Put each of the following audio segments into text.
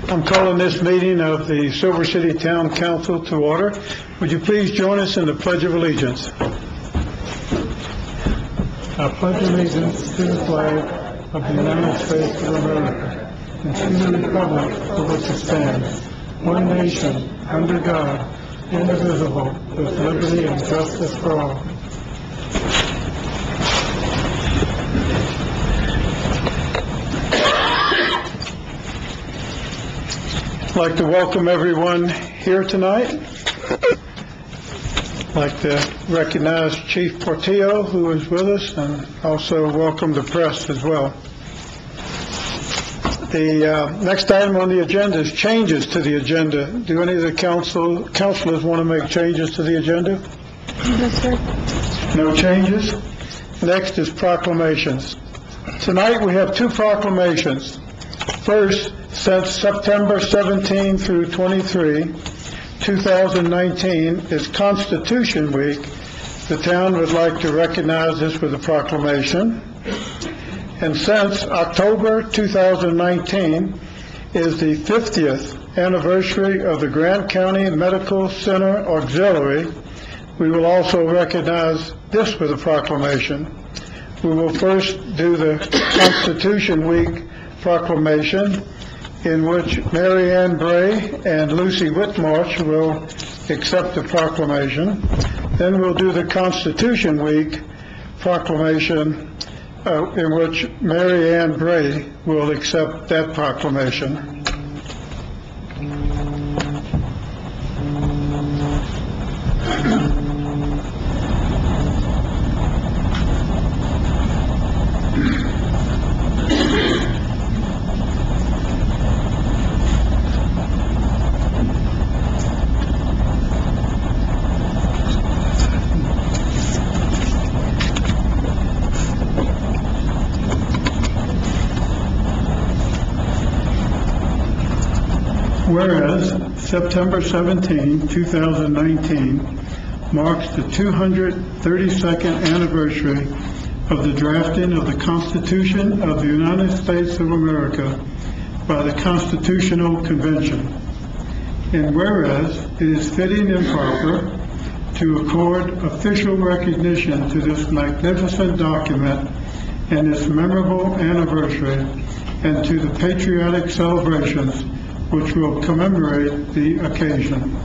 I'm calling this meeting of the Silver City Town Council to order. Would you please join us in the Pledge of Allegiance? I pledge allegiance to the flag of the United States of America and to the republic for which it stands, one nation, under God, indivisible, with liberty and justice for all. I'd like to welcome everyone here tonight. I'd like to recognize Chief Portillo, who is with us, and also welcome the press as well. The next item on the agenda is changes to the agenda. Do any of the councilors want to make changes to the agenda? No, sir. No changes? Next is proclamations. Tonight we have two proclamations. First, since September 17 through 23, 2019 is Constitution Week, the town would like to recognize this with a proclamation. And since October 2019 is the 50th anniversary of the Grant County Medical Center Auxiliary, we will also recognize this with a proclamation. We will first do the Constitution Week proclamation, in which Mary Ann Bray and Lucy Whitmarsh will accept the proclamation. Then we'll do the Constitution Week proclamation, in which Mary Ann Bray will accept that proclamation. Whereas September 17, 2019 marks the 232nd anniversary of the drafting of the Constitution of the United States of America by the Constitutional Convention. And whereas it is fitting and proper to accord official recognition to this magnificent document and its memorable anniversary, and to the patriotic celebrations which will commemorate the occasion.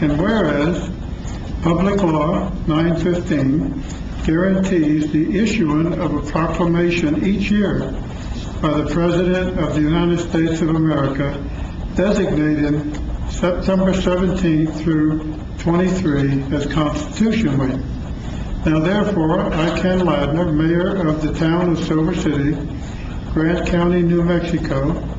And whereas Public Law 915 guarantees the issuing of a proclamation each year by the President of the United States of America designating September 17th through 23 as Constitution Week. Now therefore, I, Ken Ladner, Mayor of the town of Silver City, Grant County, New Mexico,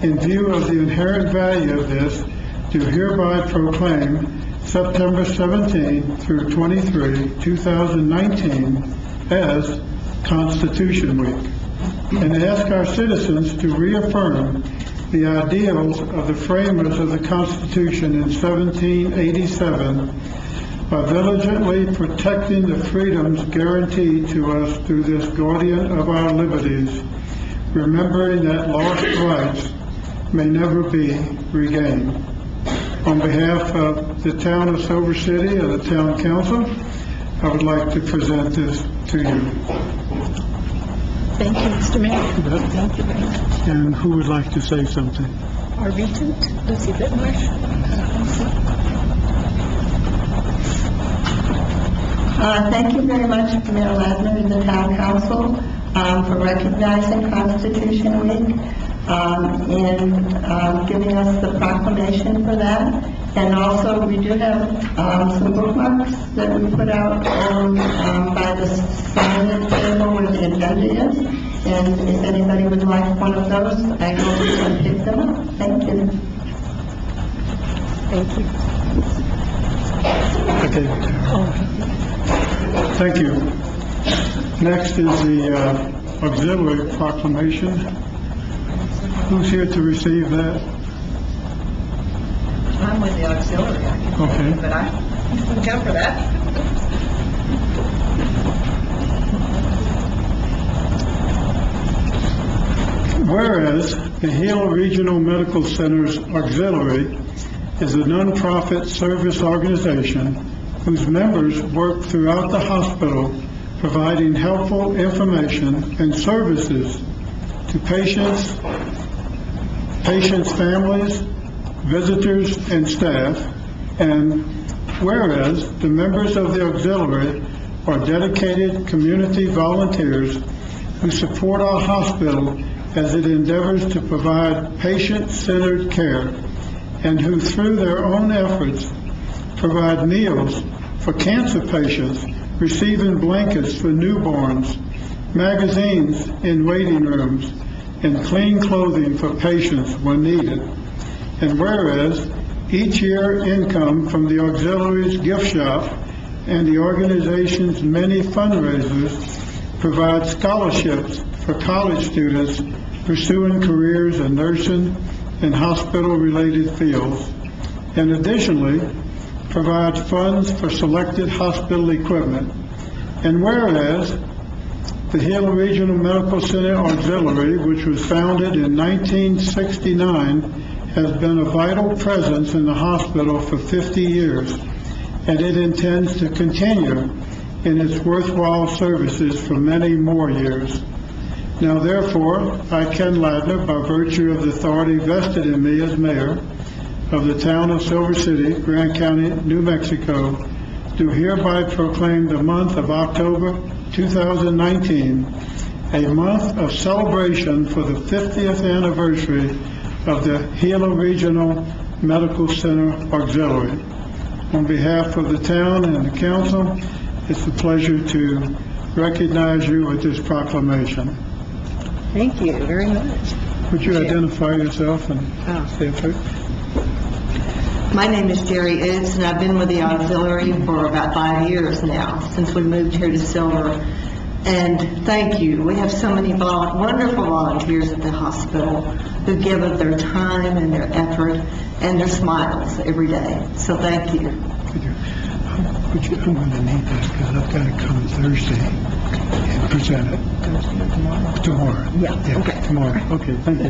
in view of the inherent value of this, do hereby proclaim September 17 through 23, 2019 as Constitution Week, and ask our citizens to reaffirm the ideals of the framers of the Constitution in 1787 by diligently protecting the freedoms guaranteed to us through this guardian of our liberties, remembering that lost rights may never be regained. On behalf of the town of Silver City and the town council, I would like to present this to you. Thank you, Mr. Mayor. Thank you very much. And who would like to say something? Our regent, Lucy Whitmarsh. Thank you very much, Mayor Ladner and the town council, for recognizing Constitution Week. And giving us the proclamation for that. And also we do have some bookmarks that we put out by the sign table where the agenda is. And if anybody would like one of those, I hope you can pick them up. Thank you. Thank you. Okay. Thank you. Next is the auxiliary proclamation. Who's here to receive that? I'm with the auxiliary, Okay. but I can come for that. Whereas The Gila Regional Medical Center's Auxiliary is a nonprofit service organization whose members work throughout the hospital providing helpful information and services to patients, families, visitors, and staff. And whereas the members of the auxiliary are dedicated community volunteers who support our hospital as it endeavors to provide patient-centered care, and who through their own efforts provide meals for cancer patients, receiving blankets for newborns, magazines in waiting rooms, and clean clothing for patients when needed. And whereas each year income from the auxiliary's gift shop and the organization's many fundraisers provide scholarships for college students pursuing careers in nursing and hospital-related fields, and additionally provides funds for selected hospital equipment. And whereas the Gila Regional Medical Center Auxiliary, which was founded in 1969, has been a vital presence in the hospital for 50 years, and it intends to continue in its worthwhile services for many more years. Now therefore, I, Ken Ladner, by virtue of the authority vested in me as mayor of the town of Silver City, Grant County, New Mexico, do hereby proclaim the month of October 2019 a month of celebration for the 50th anniversary of the Gila Regional Medical Center Auxiliary. On behalf of the town and the council, it's a pleasure to recognize you with this proclamation. Thank you very much. Would you identify yourself and say a few? My name is Jerry Utz, and I've been with the auxiliary for about 5 years now, since we moved here to Silver. And thank you. We have so many wonderful volunteers at the hospital who give of their time and their effort and their smiles every day. So thank you. I'm going to need this because I've got to come Thursday and present it. Tomorrow? Yeah, okay. Tomorrow. Okay, thank you.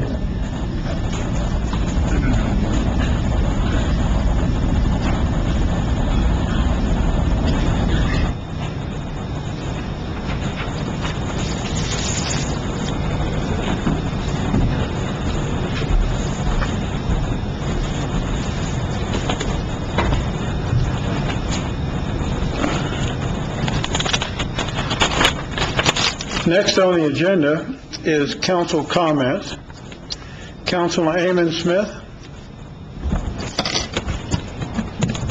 Next on the agenda is council comments. Councilor Amon Smith.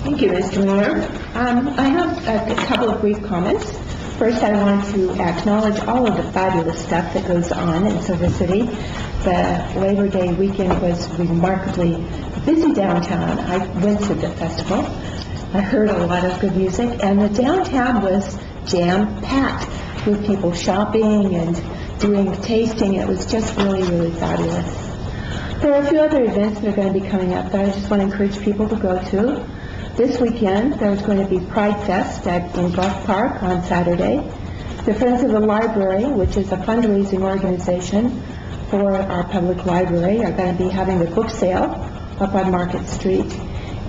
Thank you, Mr. Mayor. I have a couple of brief comments. First, I want to acknowledge all of the fabulous stuff that goes on in Silver City. The Labor Day weekend was remarkably busy downtown. I went to the festival. I heard a lot of good music, and the downtown was jam-packed with people shopping and doing tasting. It was just really, really fabulous. There are a few other events that are going to be coming up that I just want to encourage people to go to. This weekend, there's going to be Pride Fest in Gulf Park on Saturday. The Friends of the Library, which is a fundraising organization for our public library, are going to be having a book sale up on Market Street.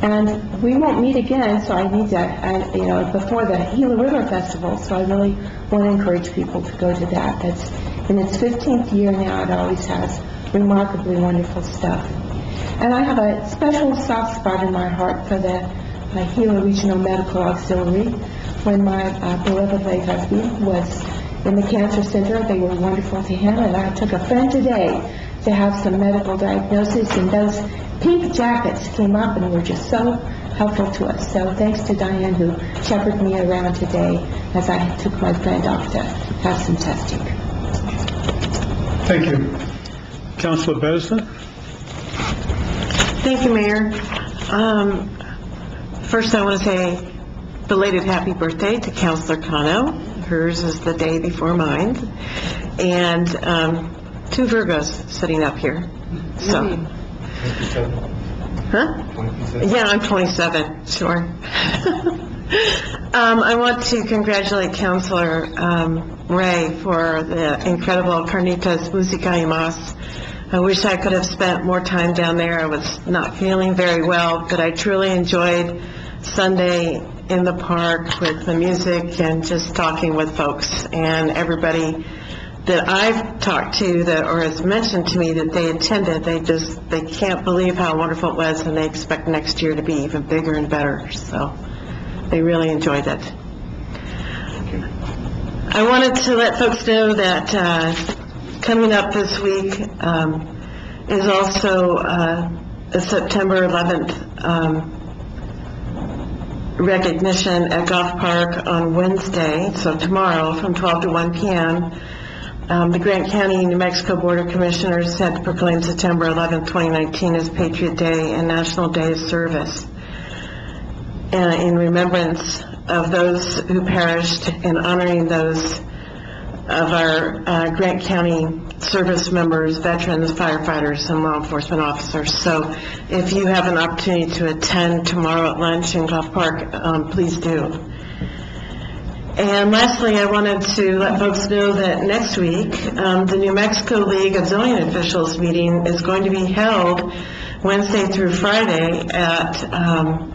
And we won't meet again, so I need to, before the Gila River Festival, so I really want to encourage people to go to that. That's in its 15th year now. It always has remarkably wonderful stuff. And I have a special soft spot in my heart for the Gila Regional Medical Auxiliary. When my beloved late husband was in the cancer center, they were wonderful to him, and I took a friend today to have some medical diagnosis, and those pink jackets came up and were just so helpful to us. So thanks to Diane, who shepherded me around today as I took my friend off to have some testing. Thank you. Councilor Beresford. Thank you, Mayor. First, I want to say belated happy birthday to Councilor Cano. Hers is the day before mine. And two Virgos sitting up here. So, huh? Yeah, I'm 27, sure. I want to congratulate Councilor Ray for the incredible Carnitas Musica y Mas I wish I could have spent more time down there. I was not feeling very well, but I truly enjoyed Sunday in the park with the music and just talking with folks. And everybody that I've talked to that, or has mentioned to me that they attended, they can't believe how wonderful it was, and they expect next year to be even bigger and better. So they really enjoyed it. I wanted to let folks know that coming up this week is also a September 11th recognition at Goff Park on Wednesday, so tomorrow from 12 to 1 p.m. The Grant County, New Mexico Board of Commissioners had proclaimed September 11th, 2019 as Patriot Day and National Day of Service in remembrance of those who perished and honoring those of our Grant County service members, veterans, firefighters, and law enforcement officers. So if you have an opportunity to attend tomorrow at lunch in Goff Park, please do. And lastly, I wanted to let folks know that next week, the New Mexico League of Zoning Officials meeting is going to be held Wednesday through Friday at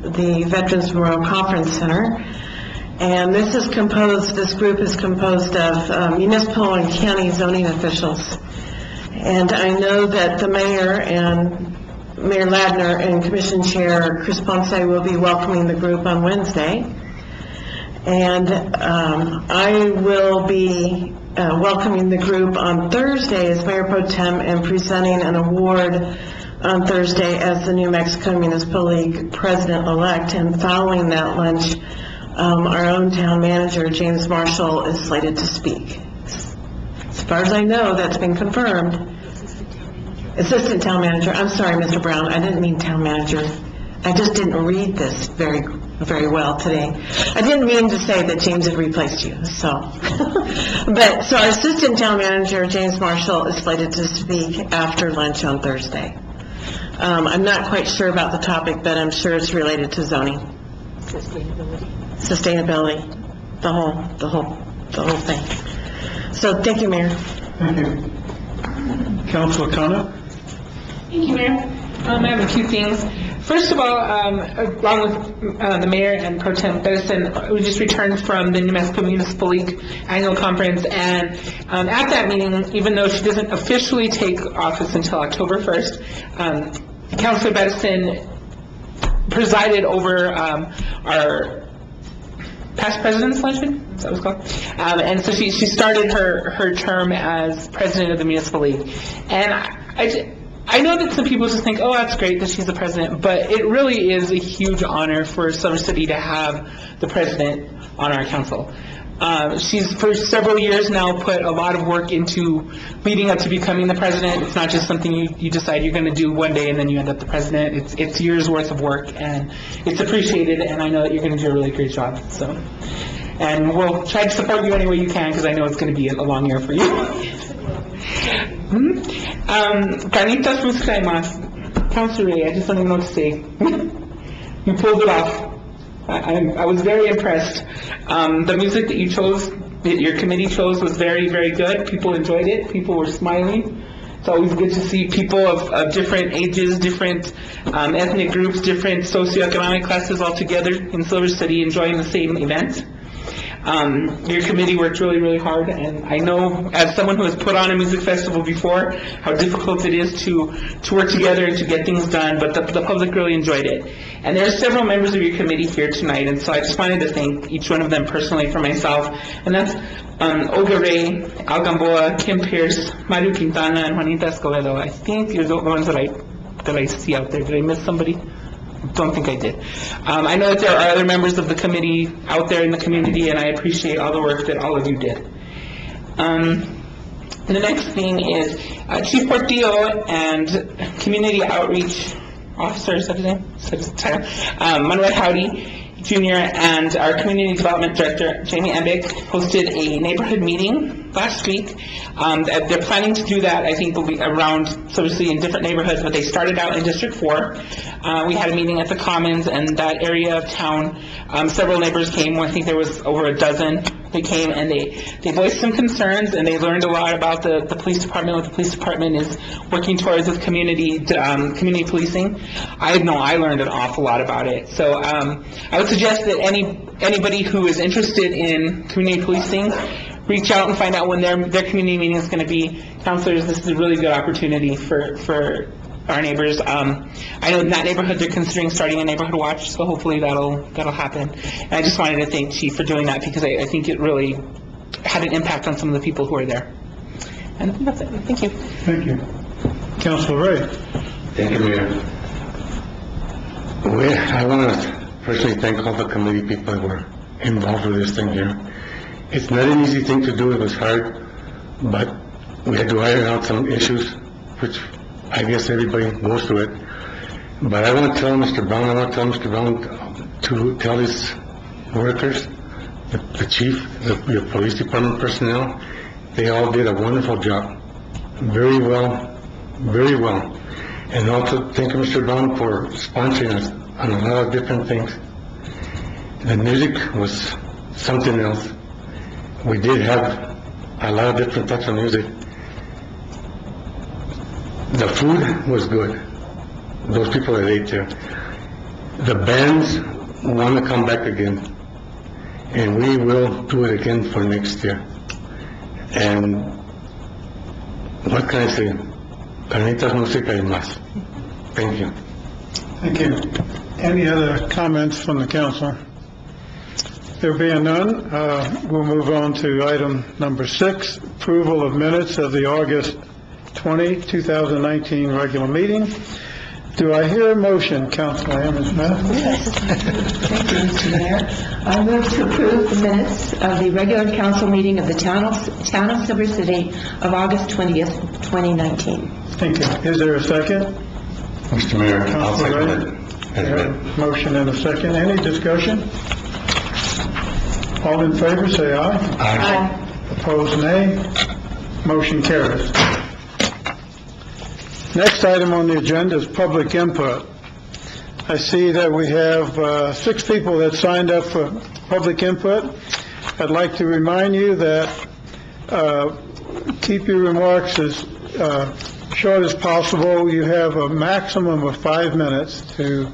the Veterans Memorial Conference Center. And this group is composed of municipal and county zoning officials. And I know that the mayor and Mayor Ladner and Commission Chair Chris Ponce will be welcoming the group on Wednesday. And I will be welcoming the group on Thursday as Mayor Pro Tem and presenting an award on Thursday as the New Mexico Municipal League President-elect. And following that lunch, our own town manager, James Marshall, is slated to speak. As far as I know, that's been confirmed. Assistant town manager. I'm sorry, Mr. Brown. I didn't mean town manager. I just didn't read this very well today. I didn't mean to say that James had replaced you, so. So our assistant town manager, James Marshall, is slated to speak after lunch on Thursday. I'm not quite sure about the topic, but I'm sure it's related to zoning. Sustainability, the whole thing. So thank you, Mayor. Thank you. Councilor Khanna? Thank you, Mayor. I have a few things. First of all, along with the Mayor and Pro Tem Edison, we just returned from the New Mexico Municipal League Annual Conference, and at that meeting, even though she doesn't officially take office until October 1st, Councilor Edison presided over our past president's luncheon, is that what it's called? And so she started her term as president of the municipal league. And I know that some people just think, oh, that's great that she's the president, but it really is a huge honor for Silver City to have the president on our council. She's for several years now put a lot of work into leading up to becoming the president. It's not just something you decide you're going to do one day and then you end up the president. It's years worth of work, and it's appreciated, and I know that you're going to do a really great job. So, and we'll try to support you any way you can, because I know it's going to be a long year for you. Carnitas Muscaimas. Councilor Ray, I just don't even know what to say. You pulled it off. I was very impressed. The music that you chose, that your committee chose, was very, very good. People enjoyed it. People were smiling. It's always good to see people of different ages, different ethnic groups, different socioeconomic classes all together in Silver City enjoying the same event. Your committee worked really, really hard, and I know, as someone who has put on a music festival before, how difficult it is to work together and to get things done, but the public really enjoyed it. And there are several members of your committee here tonight, and so I just wanted to thank each one of them personally for myself, and that's Olga Ray, Al Gamboa, Kim Pierce, Mario Quintana, and Juanita Escobedo. I think you're the ones that I see out there. Did I miss somebody? Don't think I did. I know that there are other members of the committee out there in the community, and I appreciate all the work that all of you did. The next thing is Chief Portillo and Community Outreach Officer, is that his name? Is that his title? Manuel Howdy Jr. and our Community Development Director, Jamie Embick, hosted a neighborhood meeting last week. They're planning to do that, I think, will be around, so obviously in different neighborhoods, but they started out in District 4. We had a meeting at the Commons, and that area of town, several neighbors came. I think there was over a dozen They came and they voiced some concerns, and they learned a lot about the police department, what the police department is working towards with community policing. I learned an awful lot about it. So I would suggest that anybody who is interested in community policing, reach out and find out when their community meeting is going to be. Counselors, this is a really good opportunity for our neighbors. I know in that neighborhood they're considering starting a neighborhood watch, so hopefully that'll happen. And I just wanted to thank Chief for doing that, because I think it really had an impact on some of the people who are there. And I think that's it. Thank you. Thank you. Councilor Ray. Thank you, Mayor. I want to personally thank all the committee people who were involved with this thing here. It's not an easy thing to do. It was hard, but we had to iron out some issues, which I guess everybody goes through it. But I want to tell Mr. Brown, to tell his workers, the chief, the police department personnel, they all did a wonderful job. Very well, very well. And also thank you, Mr. Brown, for sponsoring us on a lot of different things. The music was something else. We did have a lot of different types of music. The food was good. Those people that ate there. The bands want to come back again. And we will do it again for next year. And what can I say? Carnitas música y más. Thank you. Thank you. Any other comments from the council? There being none, we'll move on to item number 6, approval of minutes of the August 20, 2019 regular meeting. Do I hear a motion, Councilor Amos Smith? Yes. Thank you, Mr. Mayor. I move to approve the minutes of the regular council meeting of the Town of Silver City of August 20th, 2019. Thank you. Is there a second? Mr. Mayor, I'll Councilor second Ray? it. There are motion and a second. Any discussion? All in favor, say aye. Aye. Opposed, nay. Motion carries. Next item on the agenda is public input. I see that we have 6 people that signed up for public input. I'd like to remind you that keep your remarks as short as possible. You have a maximum of 5 minutes to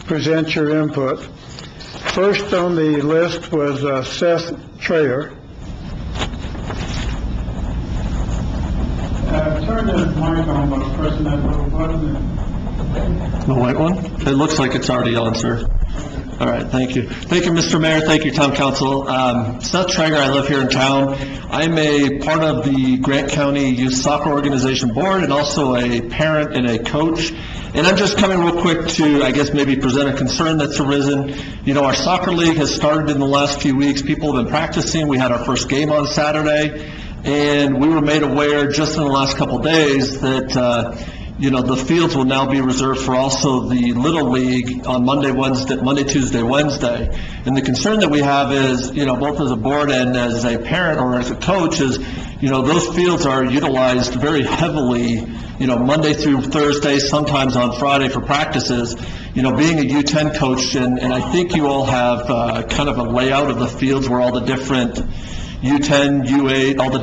present your input. First on the list was Seth Trayer. Turn the mic on by pressing that little button. The white one? It looks like it's already on, sir. All right, thank you. Thank you, Mr. Mayor. Thank you, Town Council. Seth Traeger, I live here in town. I'm a part of the Grant County Youth Soccer Organization Board and also a parent and a coach. And I'm just coming real quick to, I guess, maybe present a concern that's arisen. You know, our soccer league has started in the last few weeks. People have been practicing. We had our first game on Saturday. And we were made aware just in the last couple of days that, you know, the fields will now be reserved for also the Little League on Monday, Tuesday, Wednesday. And the concern that we have is, you know, both as a board and as a parent or as a coach is, you know, those fields are utilized very heavily, you know, Monday through Thursday, sometimes on Friday for practices. You know, being a U10 coach, and I think you all have kind of a layout of the fields where all the different U10, U8, all the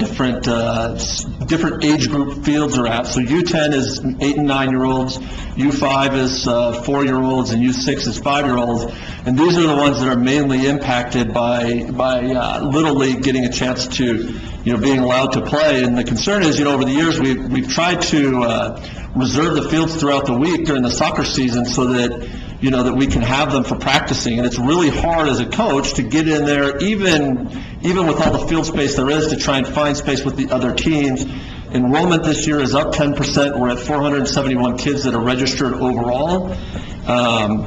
different age group fields are at. So U10 is 8 and 9-year-olds, U5 is 4-year-olds, and U6 is 5-year-olds. And these are the ones that are mainly impacted by Little League getting a chance to, you know, being allowed to play. And the concern is, you know, over the years we've tried to reserve the fields throughout the week during the soccer season so that, you know, that we can have them for practicing. And it's really hard as a coach to get in there, even with all the field space there is, to try and find space with the other teams. Enrollment this year is up 10%. We're at 471 kids that are registered overall.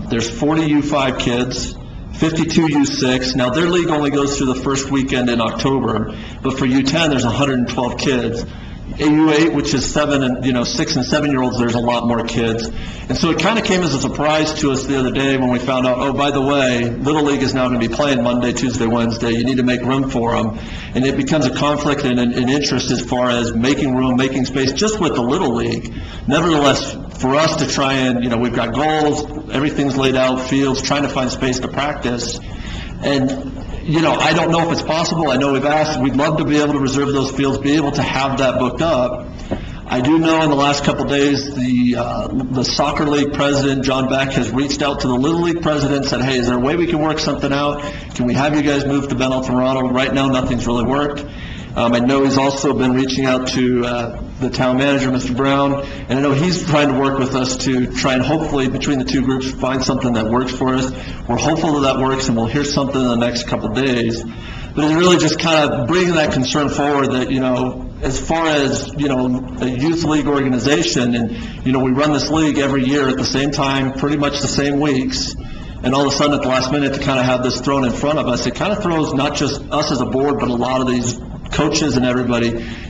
There's 40 U5 kids, 52 U6. Now, their league only goes through the first weekend in October, but for U10, there's 112 kids. AU8, which is 6 and 7-year-olds, there's a lot more kids. And so it kind of came as a surprise to us the other day when we found out, oh, by the way, Little League is now going to be playing Monday, Tuesday, Wednesday. You need to make room for them. And it becomes a conflict and an interest as far as making room, making space, just with the Little League. Nevertheless, for us to try and, you know, we've got goals, everything's laid out, fields, trying to find space to practice. And I don't know if it's possible. I know we've asked, we'd love to be able to reserve those fields, be able to have that booked up. I do know in the last couple of days, the soccer league president, John Beck, has reached out to the Little League president, said, hey, is there a way we can work something out? Can we have you guys move to Ben El Torado? Right now, nothing's really worked. I know he's also been reaching out to the town manager, Mr. Brown, and I know he's trying to work with us to try and hopefully, between the two groups, find something that works for us. We're hopeful that works, and we'll hear something in the next couple of days. But it's really just kind of bringing that concern forward that, as far as, a youth league organization, and, we run this league every year at the same time, pretty much the same weeks, and all of a sudden at the last minute to kind of have this thrown in front of us, it kind of throws not just us as a board, but a lot of these coaches and everybody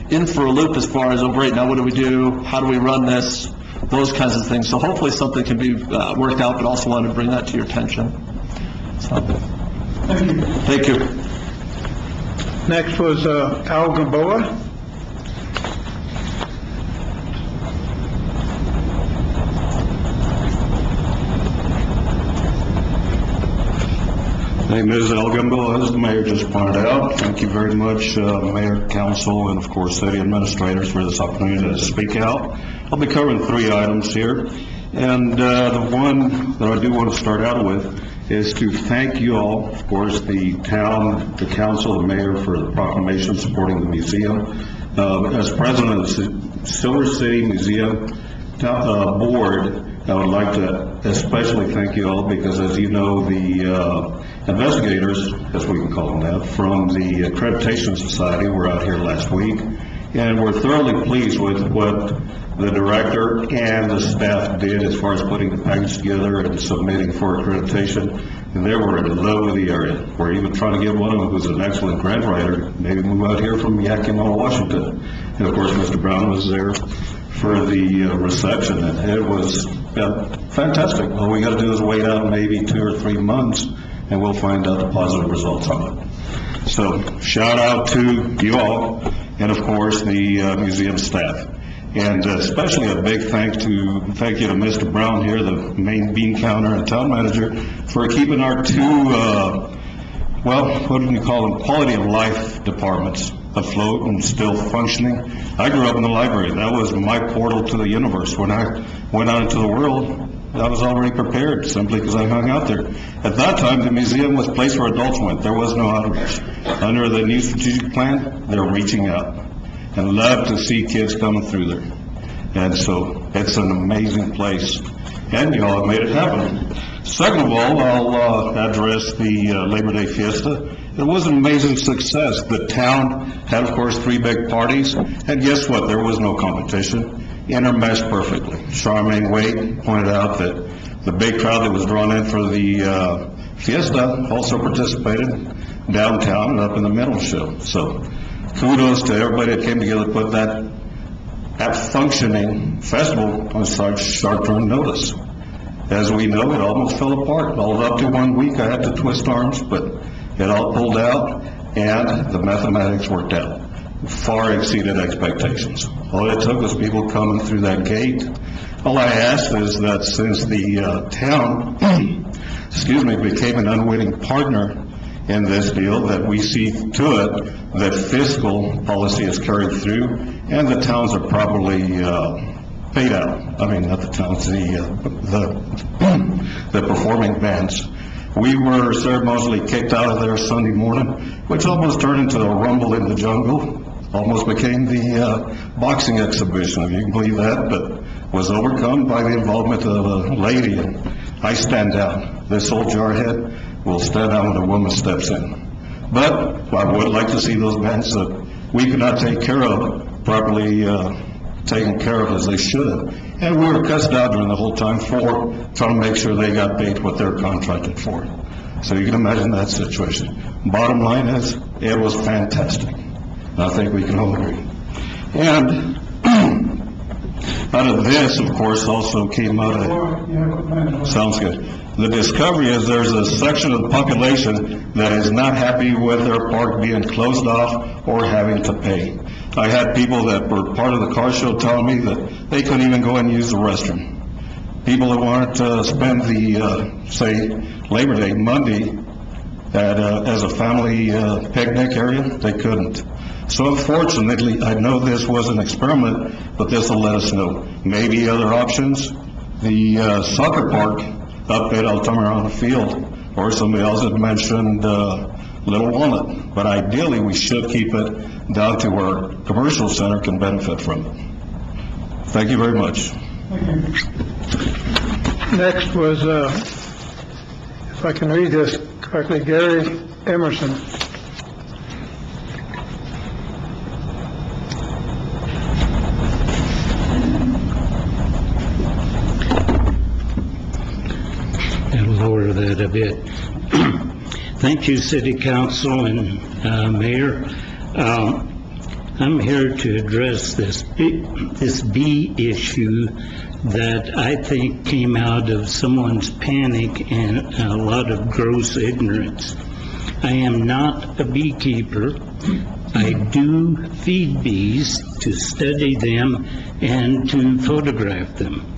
in for a loop as far as, oh great, now what do we do? How do we run this? Those kinds of things. So hopefully something can be worked out, but also wanted to bring that to your attention. So, thank you. Next was Al Gamboa. My name is Al Gamboa, as the mayor just pointed out. Thank you very much, Mayor, Council, and of course city administrators for this opportunity to speak out. I'll be covering 3 items here, and the one that I do want to start out with is to thank you all, of course, the town, the council, the mayor, for the proclamation supporting the museum. As president of the Silver City Museum Board, I would like to especially thank you all because, as you know, the investigators, as we can call them now, from the Accreditation Society were out here last week, and we're thoroughly pleased with what the director and the staff did as far as putting the package together and submitting for accreditation. And they were in love with the area. We're even trying to get one of them who's an excellent grant writer, maybe move out here from Yakima, Washington. And of course, Mr. Brown was there for the reception, and it was fantastic. All we got to do is wait out maybe 2 or 3 months, and we'll find out the positive results on it. So shout out to you all, and of course the museum staff, and especially a big thank you to Mr. Brown here, the main bean counter and town manager, for keeping our 2 what do you call them, quality of life departments afloat and still functioning. I grew up in the library. That was my portal to the universe. When I went out into the world, I was already prepared simply because I hung out there. At that time, the museum was a place where adults went. There was no outreach. Under the new strategic plan, they're reaching out and love to see kids coming through there. And so it's an amazing place. And you all have made it happen. Second of all, I'll address the Labor Day Fiesta. It was an amazing success. The town had, of course, 3 big parties, and guess what? There was no competition. Intermeshed perfectly. Charmaine Wade pointed out that the big crowd that was drawn in for the Fiesta also participated downtown and up in the middle show. So kudos to everybody that came together to put that functioning festival on such short-term notice. As we know, it almost fell apart. All up to 1 week, I had to twist arms, but it all pulled out, and the mathematics worked out. Far exceeded expectations. All it took was people coming through that gate. All I ask is that since the town, became an unwitting partner in this deal, that we see to it that fiscal policy is carried through and the towns are properly paid out. I mean, not the towns, the performing bands. We were ceremoniously kicked out of there Sunday morning, which almost turned into a rumble in the jungle. Almost became the boxing exhibition, if you can believe that, but was overcome by the involvement of a lady, and I stand down. This old jarhead will stand down when a woman steps in. But I would like to see those bands that we could not take care of properly taken care of as they should have. And we were cussed out during the whole time for trying to make sure they got paid what they're contracted for. So you can imagine that situation. Bottom line is, it was fantastic. I think we can all agree. And out of this, of course, also came out of, sounds good. The discovery is there's a section of the population that is not happy with their park being closed off or having to pay. I had people that were part of the car show telling me that they couldn't even go and use the restroom. People that wanted to spend the, say, Labor Day, Monday, as a family picnic area. They couldn't. So unfortunately, I know this was an experiment, but this will let us know. Maybe other options, the soccer park up at Altamirano Field, or somebody else had mentioned Little Walnut. But ideally, we should keep it down to where commercial center can benefit from it. Thank you very much. Next was, if I can read this correctly, Gary Emerson. And lower that a bit. Thank you, City Council and Mayor. I'm here to address this bee issue that I think came out of someone's panic and a lot of gross ignorance. I am not a beekeeper. I do feed bees to study them and to photograph them.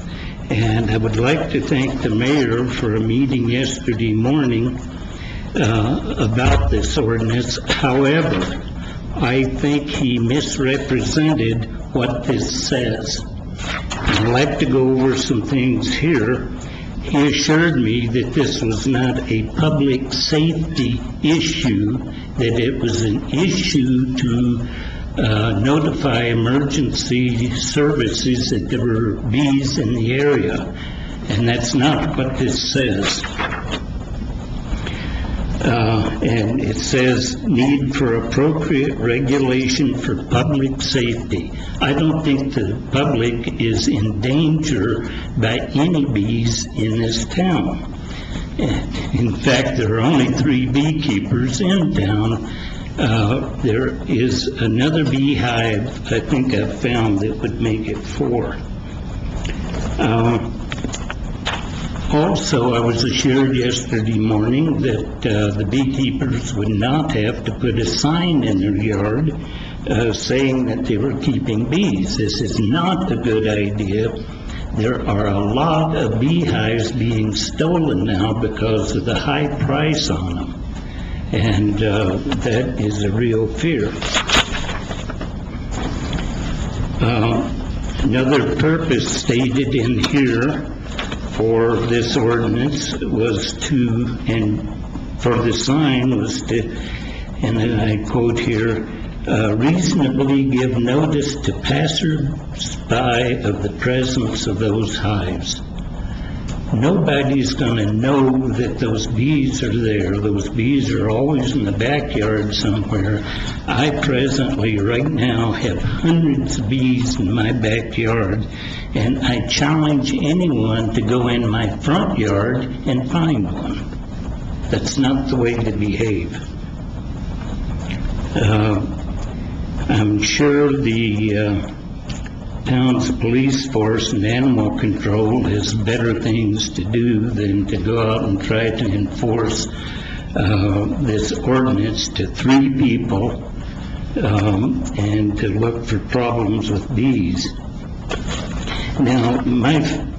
And I would like to thank the mayor for a meeting yesterday morning about this ordinance. However, I think he misrepresented what this says. I'd like to go over some things here. He assured me that this was not a public safety issue, that it was an issue to notify emergency services that there were bees in the area. And that's not what this says. And it says need for appropriate regulation for public safety. I don't think the public is in danger by any bees in this town. In fact, there are only 3 beekeepers in town. There is another beehive I think I've found that would make it 4. Also, I was assured yesterday morning that the beekeepers would not have to put a sign in their yard saying that they were keeping bees. This is not a good idea. There are a lot of beehives being stolen now because of the high price on them. And that is a real fear. Another purpose stated in here for this ordinance was to, and for the sign was to, and then I quote here, reasonably give notice to passers-by of the presence of those hives. Nobody's going to know that those bees are there. Those bees are always in the backyard somewhere. I presently, right now, have hundreds of bees in my backyard, and I challenge anyone to go in my front yard and find one. That's not the way to behave. I'm sure the town's police force and animal control has better things to do than to go out and try to enforce this ordinance to 3 people and to look for problems with bees. Now,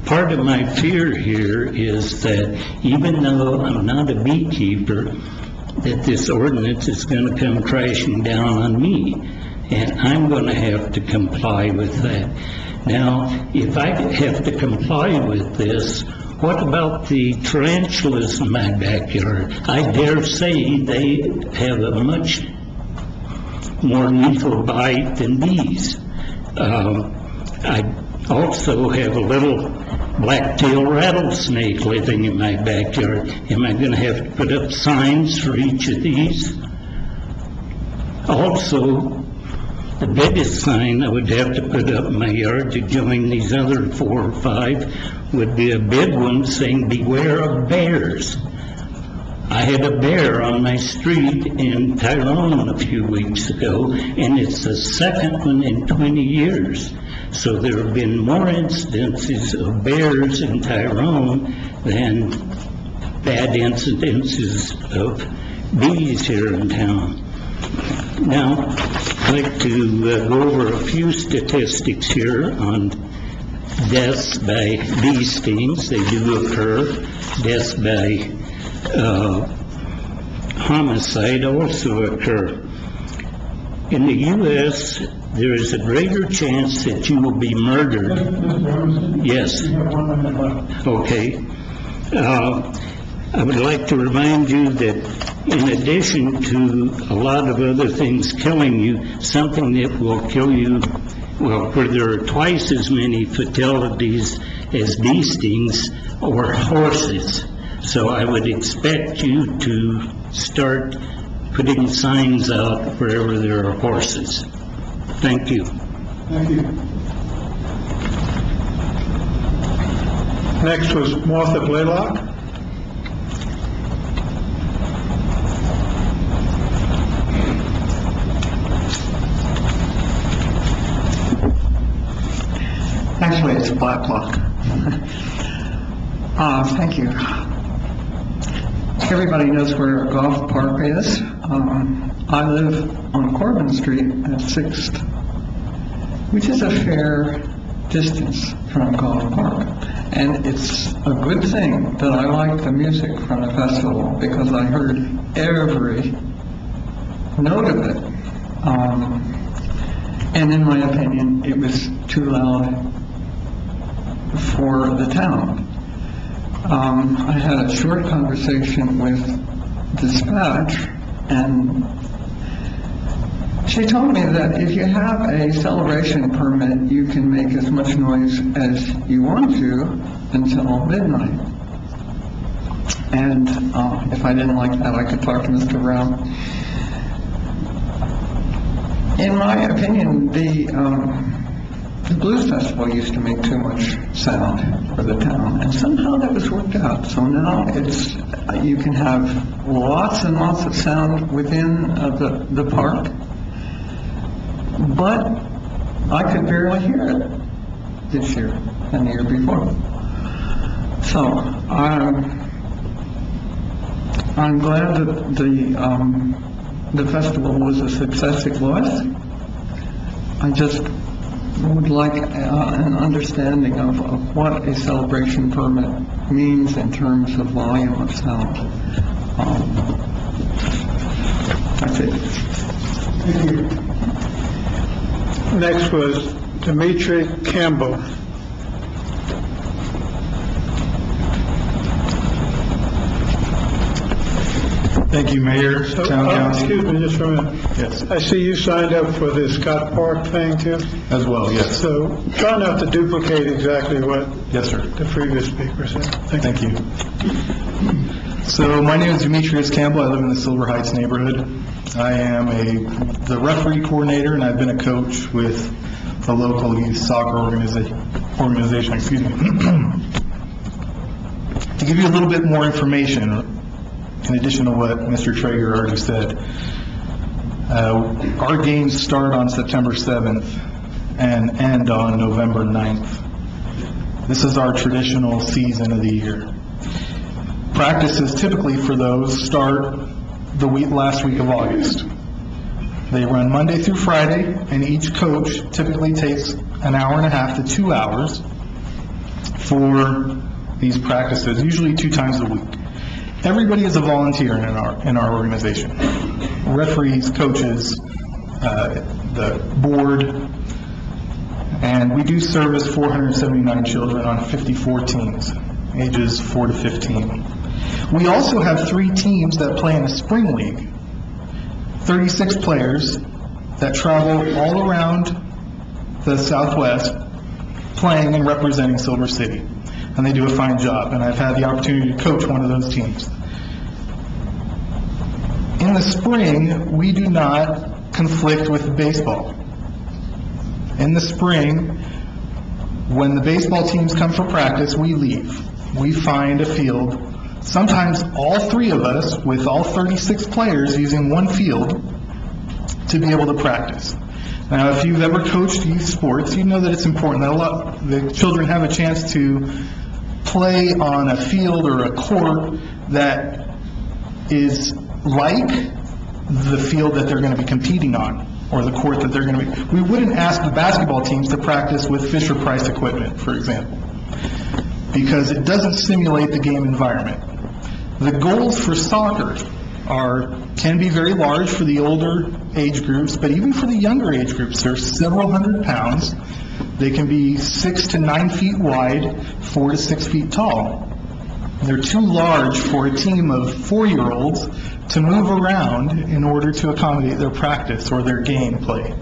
part of my fear here is that even though I'm not a beekeeper, that this ordinance is going to come crashing down on me, and I'm going to have to comply with that. Now, if I have to comply with this, what about the tarantulas in my backyard? I dare say they have a much more lethal bite than bees. I also have a little black-tailed rattlesnake living in my backyard. Am I going to have to put up signs for each of these? Also, the biggest sign I would have to put up in my yard to join these other 4 or 5 would be a big one saying, beware of bears. I had a bear on my street in Tyrone a few weeks ago, and it's the second one in 20 years. So there have been more incidences of bears in Tyrone than bad incidences of bees here in town. Now, I'd like to go over a few statistics here on deaths by bee stings. They do occur. Deaths by homicide also occur. In the U.S., there is a greater chance that you will be murdered. Yes. Okay. I would like to remind you that in addition to a lot of other things killing you, something that will kill you, well, where there are twice as many fatalities as bee stings or horses. So I would expect you to start putting signs out wherever there are horses. Thank you. Thank you. Next was Martha Blaylock. Actually, it's Blacklock. Thank you. Everybody knows where a golf park is. I live on Corbin Street at 6th, which is a fair distance from a golf park. And it's a good thing that I like the music from the festival because I heard every note of it. And in my opinion, it was too loud for the town. I had a short conversation with dispatch, and she told me that if you have a celebration permit, you can make as much noise as you want to until midnight. And if I didn't like that, I could talk to Mr. Brown. In my opinion, the Blues Festival used to make too much sound for the town, and somehow that was worked out. So now it's, you can have lots and lots of sound within the park, but I could barely hear it this year and the year before. So I'm glad that the festival was a success. It was. I just would like an understanding of what a celebration permit means in terms of volume of sound. That's it. Thank you. Next was Dimitri Campbell. Thank you, Mayor, Town Council. Excuse me just for a minute. Yes. I see you signed up for the Scott Park thing too? As well, yes. So try not to duplicate exactly what Yes, sir. the previous speaker said. Thank you. So my name is Demetrius Campbell. I live in the Silver Heights neighborhood. I am the referee coordinator, and I've been a coach with the local youth soccer organization. Excuse me. To give you a little bit more information, in addition to what Mr. Traeger already said, our games start on September 7th and end on November 9th. This is our traditional season of the year. Practices typically for those start the last week of August. They run Monday through Friday, and each coach typically takes an hour and a half to 2 hours for these practices, usually 2 times a week. Everybody is a volunteer in our organization. Referees, coaches, the board, and we do service 479 children on 54 teams, ages 4 to 15. We also have 3 teams that play in a spring league, 36 players that travel all around the Southwest playing and representing Silver City. And they do a fine job, and I've had the opportunity to coach one of those teams. In the spring, we do not conflict with baseball. In the spring, when the baseball teams come for practice, we leave. We find a field, sometimes all 3 of us, with all 36 players using one field to be able to practice. Now, if you've ever coached youth sports, you know that it's important that the children have a chance to play on a field or a court that is like the field that they're going to be competing on, or the court that they're going to be. We wouldn't ask the basketball teams to practice with Fisher-Price equipment, for example, because it doesn't simulate the game environment. The goals for soccer can be very large for the older age groups, but even for the younger age groups, they're several hundred pounds. They can be 6 to 9 feet wide, 4 to 6 feet tall. They're too large for a team of 4-year-olds to move around in order to accommodate their practice or their game play.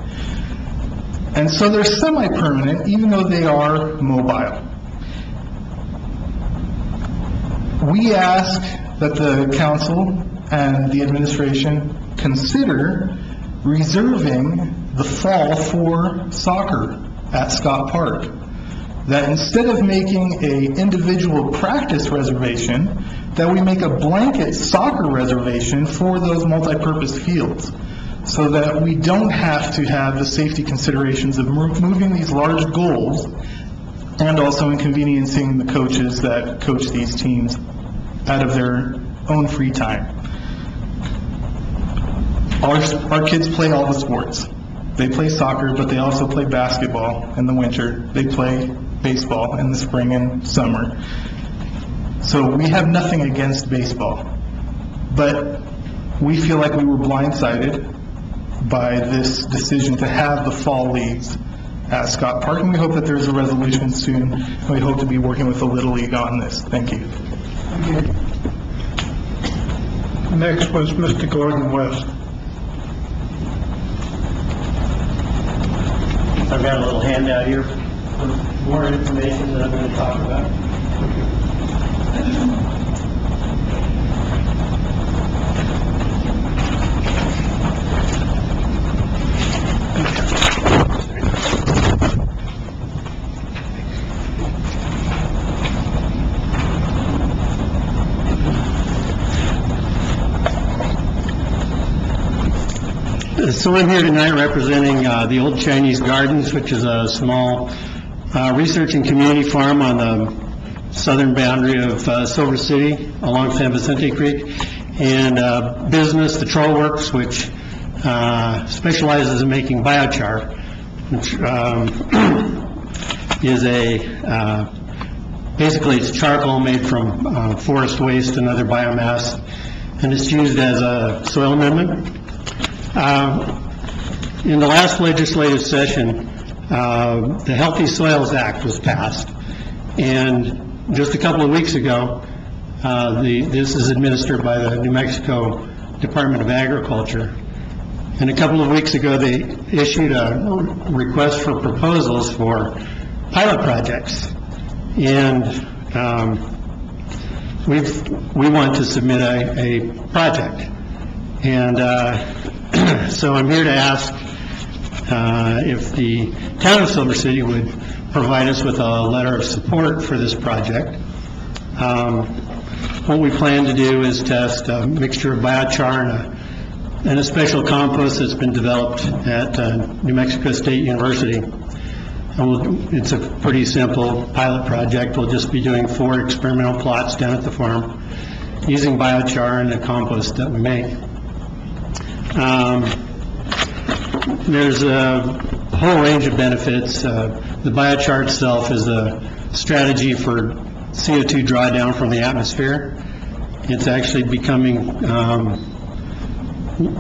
And so they're semi-permanent, even though they are mobile. We ask that the council and the administration consider reserving the fall for soccer at Scott Park. That instead of making a individual practice reservation, that we make a blanket soccer reservation for those multi-purpose fields, so that we don't have to have the safety considerations of moving these large goals and also inconveniencing the coaches that coach these teams out of their own free time. Our kids play all the sports. They play soccer, but they also play basketball in the winter. They play baseball in the spring and summer. So we have nothing against baseball, but we feel like we were blindsided by this decision to have the fall leagues at Scott Park, and we hope that there's a resolution soon. We hope to be working with the Little League on this. Thank you. Next was Mr. Gordon West. I've got a little handout here for more information that I'm going to talk about. So I'm here tonight representing the Old Chinese Gardens, which is a small research and community farm on the southern boundary of Silver City along San Vicente Creek, and business, the Troll Works, which specializes in making biochar, which is basically it's charcoal made from forest waste and other biomass, and it's used as a soil amendment. In the last legislative session, the Healthy Soils Act was passed, and just a couple of weeks ago, this is administered by the New Mexico Department of Agriculture, and a couple of weeks ago they issued a request for proposals for pilot projects, and we want to submit a project, and so I'm here to ask if the town of Silver City would provide us with a letter of support for this project. What we plan to do is test a mixture of biochar and a special compost that's been developed at New Mexico State University. And it's a pretty simple pilot project. We'll just be doing 4 experimental plots down at the farm using biochar and the compost that we make. There's a whole range of benefits. The biochar itself is a strategy for CO2 drawdown from the atmosphere. It's actually becoming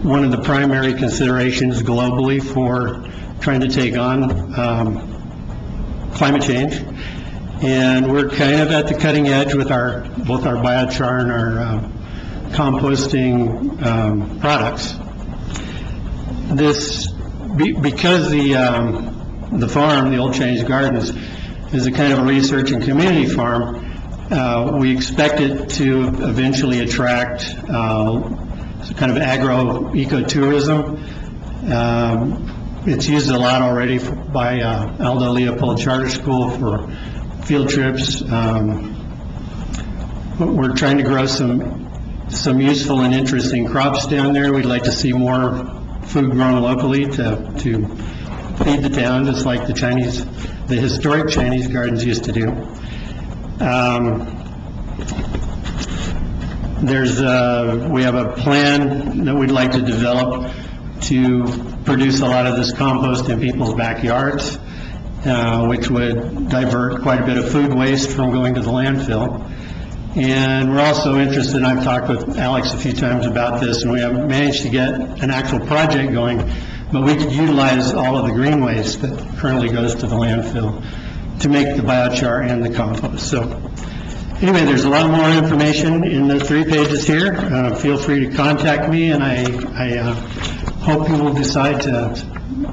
one of the primary considerations globally for trying to take on climate change. And we're kind of at the cutting edge with both our biochar and our composting products. Because the farm, the Old Chinese Gardens, is a kind of a research and community farm, we expect it to eventually attract kind of agro-ecotourism. It's used a lot already by Aldo Leopold Charter School for field trips. We're trying to grow some useful and interesting crops down there. We'd like to see more food grown locally to feed the town, just like the historic Chinese gardens used to do. We have a plan that we'd like to develop to produce a lot of this compost in people's backyards, which would divert quite a bit of food waste from going to the landfill. And we're also interested, I've talked with Alex a few times about this, and we haven't managed to get an actual project going, but we could utilize all of the green waste that currently goes to the landfill to make the biochar and the compost. So anyway, there's a lot more information in the 3 pages here. Feel free to contact me, and I hope you will decide to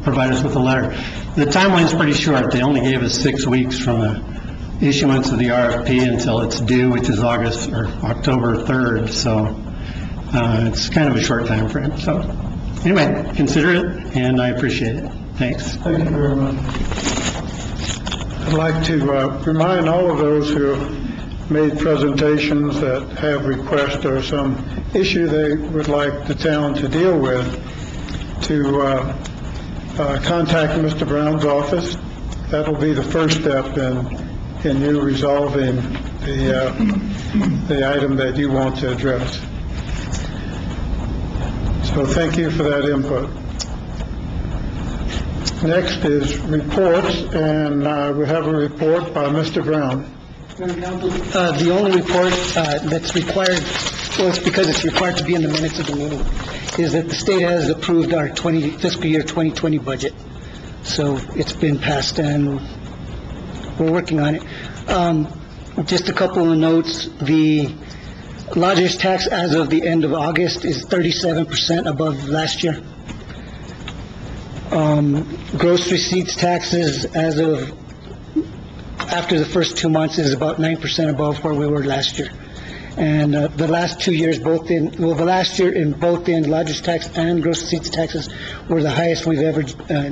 provide us with a letter. The timeline's pretty short. They only gave us 6 weeks from the issuance of the RFP until it's due, which is August or October 3rd. So it's kind of a short time frame. So anyway, consider it, and I appreciate it. Thanks. Thank you very much. I'd like to remind all of those who have made presentations that have requests or some issue they would like the town to deal with to contact Mr. Brown's office. That'll be the first step in you resolving the item that you want to address. So thank you for that input. Next is reports, and we have a report by Mr. Brown. The only report that's required, well, it's because it's required to be in the minutes of the meeting, is that the state has approved our fiscal year 2020 budget. So it's been passed, and we're working on it. Just a couple of notes. The lodger's tax as of the end of August is 37% above last year. Gross receipts taxes as of after the first 2 months is about 9% above where we were last year. And the last 2 years, the last year in both in lodger's tax and gross receipts taxes were the highest we've ever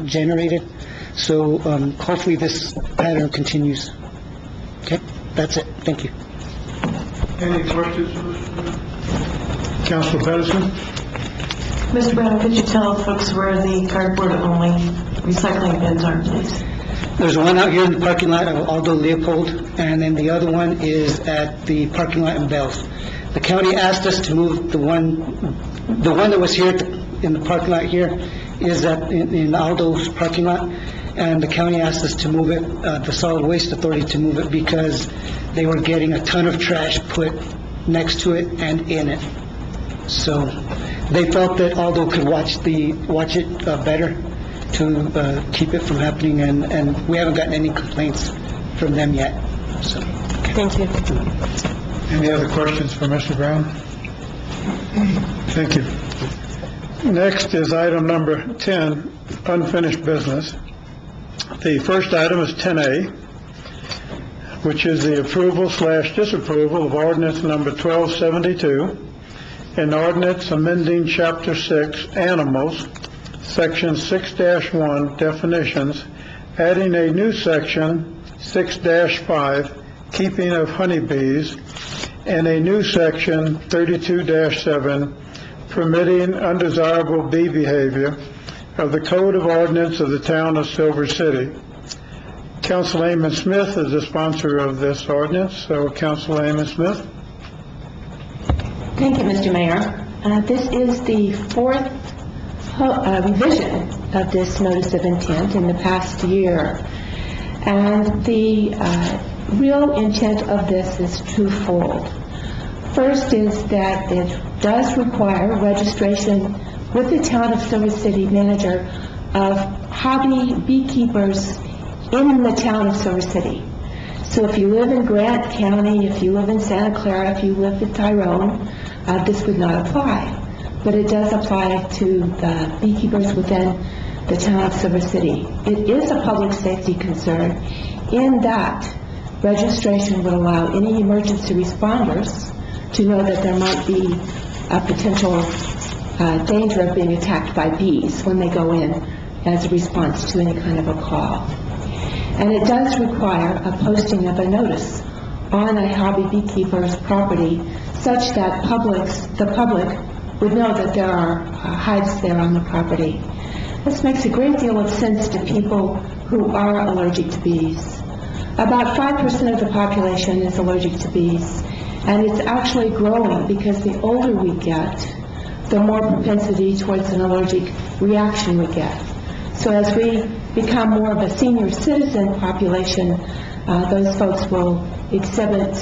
generated. So hopefully this pattern continues. Okay, that's it. Thank you. Any questions? Councilor Pedersen? Mr. Brown, could you tell folks where the cardboard-only recycling bins are, please? There's one out here in the parking lot of Aldo Leopold, and then the other one is at the parking lot in Bells. The county asked us to move the one that was here in the parking lot here is in Aldo's parking lot, and the county asked us to move it, the Solid Waste Authority to move it because they were getting a ton of trash put next to it and in it. So they felt that Aldo could watch it better to keep it from happening, and we haven't gotten any complaints from them yet. So, okay. Thank you. Any other questions for Mr. Brown? Thank you. Next is item number 10, unfinished business. The first item is 10A, which is the approval/disapproval of ordinance number 1272, an ordinance amending Chapter 6, Animals, Section 6-1, Definitions, adding a new section, 6-5, Keeping of Honeybees, and a new section, 32-7, Permitting Undesirable Bee Behavior of the Code of Ordinance of the Town of Silver City. Council Amon Smith is the sponsor of this ordinance, so Council Amon Smith. Thank you, Mr. Mayor. This is the fourth revision of this notice of intent in the past year. And the real intent of this is twofold. First is that it does require registration with the Town of Silver City manager of hobby beekeepers in the Town of Silver City. So if you live in Grant County, if you live in Santa Clara, if you live in Tyrone, this would not apply. But it does apply to the beekeepers within the Town of Silver City. It is a public safety concern in that registration would allow any emergency responders to know that there might be a potential danger of being attacked by bees when they go in as a response to any kind of a call. And it does require a posting of a notice on a hobby beekeeper's property such that the public would know that there are hives there on the property. This makes a great deal of sense to people who are allergic to bees. About 5% of the population is allergic to bees, and it's actually growing because the older we get, the more propensity towards an allergic reaction we get. So as we become more of a senior citizen population, those folks will exhibit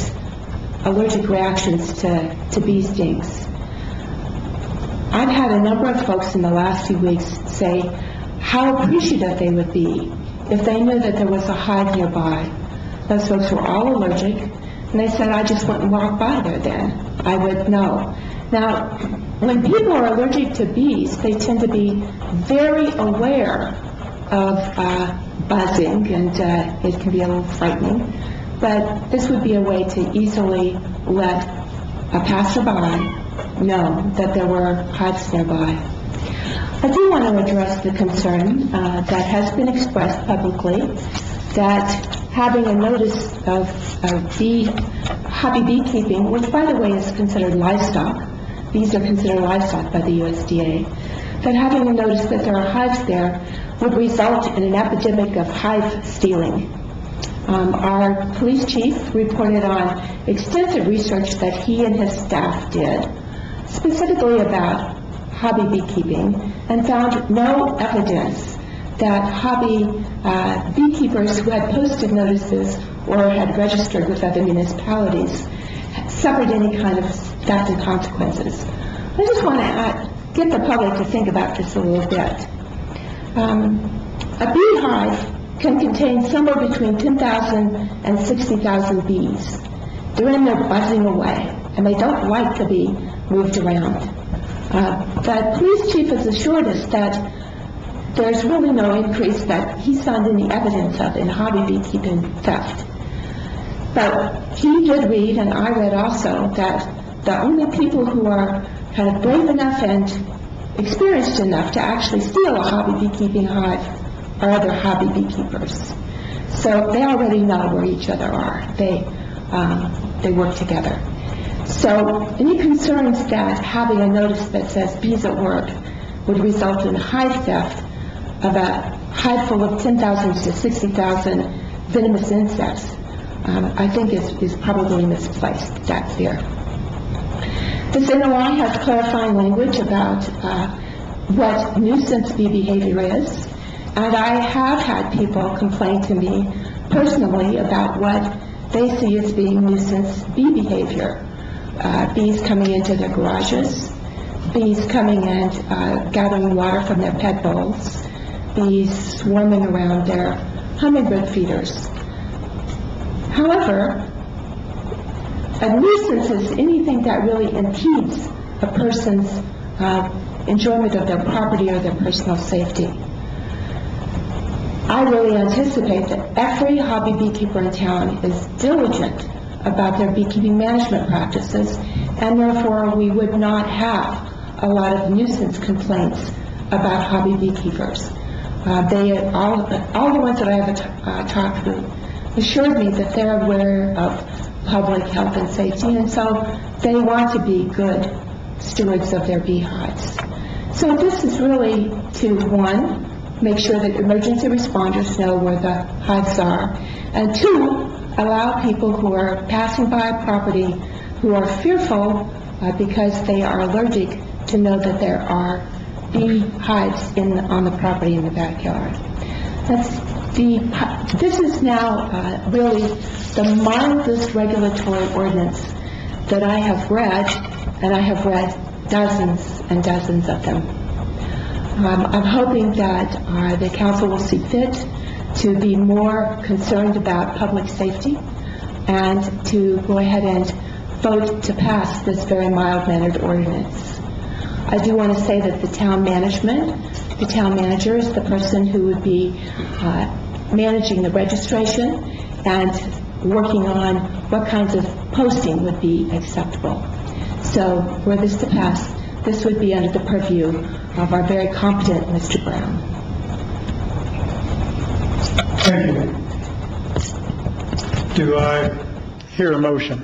allergic reactions to bee stings. I've had a number of folks in the last few weeks say how appreciative they would be if they knew that there was a hive nearby. Those folks were all allergic, and they said, I just wouldn't walk by there then. I would know. Now, when people are allergic to bees, they tend to be very aware of buzzing, and it can be a little frightening. But this would be a way to easily let a passerby know that there were hives nearby. I do want to address the concern that has been expressed publicly that having a notice of hobby beekeeping, which by the way is considered livestock, these are considered livestock by the USDA, that having a notice that there are hives there would result in an epidemic of hive stealing. Our police chief reported on extensive research that he and his staff did, specifically about hobby beekeeping, and found no evidence that hobby beekeepers who had posted notices or had registered with other municipalities suffered any kind of theft and consequences. I just want to get the public to think about this a little bit. A beehive can contain somewhere between 10,000 and 60,000 bees. They're in there buzzing away, and they don't like to be moved around. The police chief has assured us that there's really no increase that he's found any evidence of in hobby beekeeping theft. But he did read, and I read also, that the only people who are kind of brave enough and experienced enough to actually steal a hobby beekeeping hive are other hobby beekeepers. So they already know where each other are. They work together. So any concerns that having a notice that says bees at work would result in hive theft of a hive full of 10,000 to 60,000 venomous insects, I think is probably misplaced, that fear. This NOI has clarifying language about what nuisance bee behavior is, and I have had people complain to me personally about what they see as being nuisance bee behavior. Bees coming into their garages, bees coming and gathering water from their pet bowls, bees swarming around their hummingbird feeders. However, a nuisance is anything that really impedes a person's enjoyment of their property or their personal safety. I really anticipate that every hobby beekeeper in town is diligent about their beekeeping management practices, and therefore we would not have a lot of nuisance complaints about hobby beekeepers. All the ones that I have talked to assured me that they're aware of public health and safety, and so they want to be good stewards of their beehives. So this is really to, one, make sure that emergency responders know where the hives are, and two, allow people who are passing by a property who are fearful because they are allergic to know that there are bee hives on the property in the backyard. This is now really the mildest regulatory ordinance that I have read, and I have read dozens and dozens of them. I'm hoping that the council will see fit to be more concerned about public safety and to go ahead and vote to pass this very mild-mannered ordinance. I do want to say that the town manager is the person who would be managing the registration and working on what kinds of posting would be acceptable. So were this to pass, this would be under the purview of our very competent Mr. Brown. Thank you. Do I hear a motion?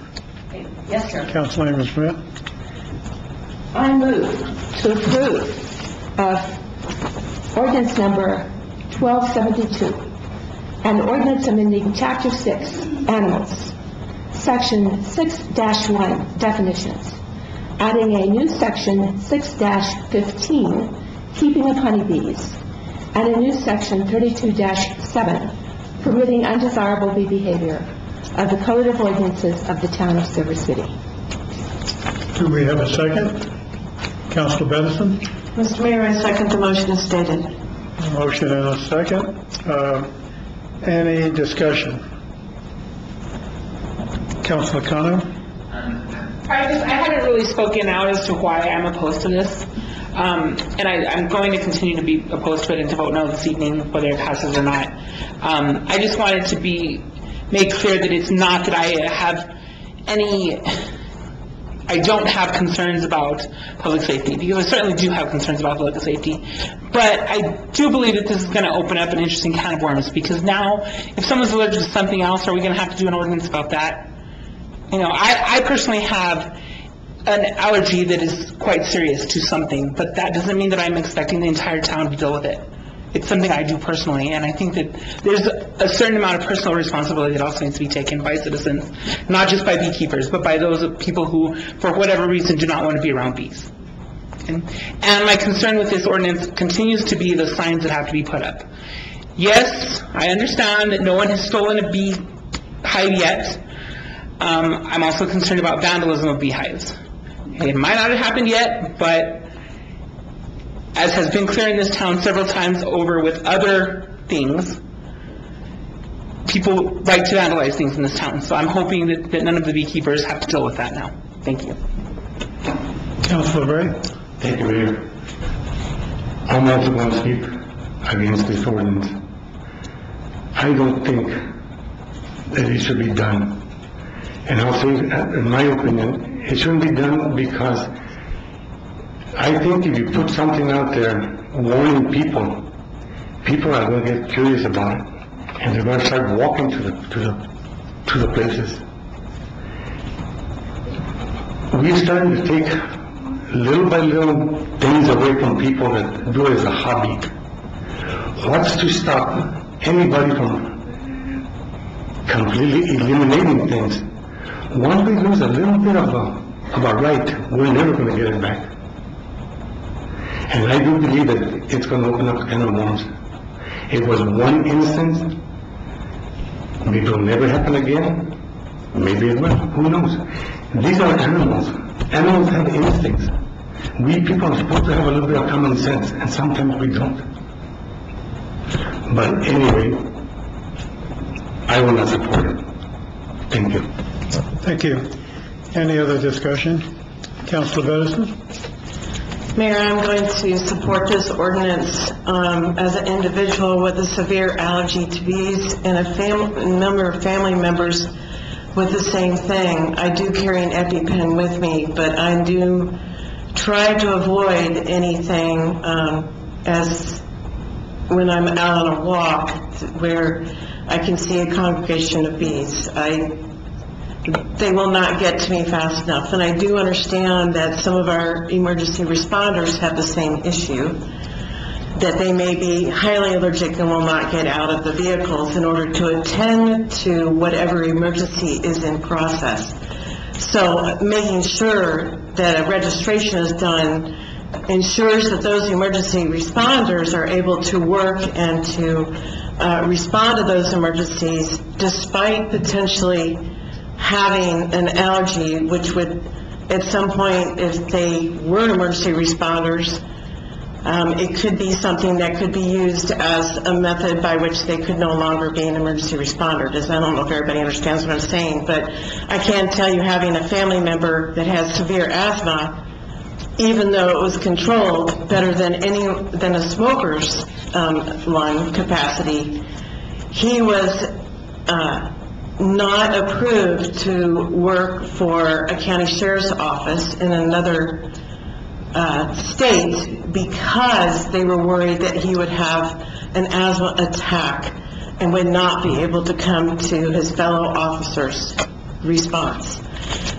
Yes, sir. Councilmember Smith? I move to approve of ordinance number 1272, an ordinance amending Chapter 6, Animals, Section 6-1, Definitions, adding a new Section 6-15, Keeping of Honeybees, and a new Section 32-7, Permitting Undesirable Bee Behavior, of the Code of Ordinances of the Town of Silver City. Do we have a second? Councilor Benson? Mr. Mayor, I second the motion as stated. Motion and a second. Any discussion? Councilor Kano? I haven't really spoken out as to why I'm opposed to this. And I'm going to continue to be opposed to it and to vote no this evening, whether it passes or not. I just wanted to make clear that it's not that I don't have concerns about public safety, because I certainly do have concerns about public safety. But I do believe that this is going to open up an interesting can of worms, because now, if someone's allergic to something else, are we going to have to do an ordinance about that? You know, I personally have an allergy that is quite serious to something, but that doesn't mean that I'm expecting the entire town to deal with it. It's something I do personally, and I think that there's a certain amount of personal responsibility that also needs to be taken by citizens, not just by beekeepers, but by those people who, for whatever reason, do not want to be around bees. And my concern with this ordinance continues to be the signs that have to be put up. Yes, I understand that no one has stolen a bee hive yet. I'm also concerned about vandalism of beehives. It might not have happened yet, but as has been clear in this town several times over with other things, people like to vandalize things in this town. So I'm hoping that none of the beekeepers have to deal with that now. Thank you. Councilor Bray? Thank you, Mayor. I'm also going to speak against this ordinance. I don't think that it should be done. And I'll say, in my opinion, it shouldn't be done because I think if you put something out there warning people, people are going to get curious about it, and they're going to start walking to the places. We're starting to take little by little things away from people that do it as a hobby. What's to stop anybody from completely eliminating things? Once we lose a little bit of a right, we're never going to get it back. And I do believe that it's going to open up a can of worms. It was one instance. Maybe it will never happen again. Maybe it will. Who knows? These are animals. Animals have instincts. We people are supposed to have a little bit of common sense, and sometimes we don't. But anyway, I will not support it. Thank you. Thank you. Any other discussion? Councilor Benson? Mayor, I'm going to support this ordinance as an individual with a severe allergy to bees and a number of family members with the same thing. I do carry an EpiPen with me, but I do try to avoid anything as when I'm out on a walk where I can see a congregation of bees. They will not get to me fast enough. And I do understand that some of our emergency responders have the same issue, that they may be highly allergic and will not get out of the vehicles in order to attend to whatever emergency is in process. So making sure that a registration is done ensures that those emergency responders are able to work and to respond to those emergencies despite potentially having an allergy, which would, at some point, if they were emergency responders, it could be something that could be used as a method by which they could no longer be an emergency responder. I don't know if everybody understands what I'm saying, but I can tell you, having a family member that has severe asthma, even though it was controlled better than a smoker's lung capacity, he was not approved to work for a county sheriff's office in another state because they were worried that he would have an asthma attack and would not be able to come to his fellow officers' response.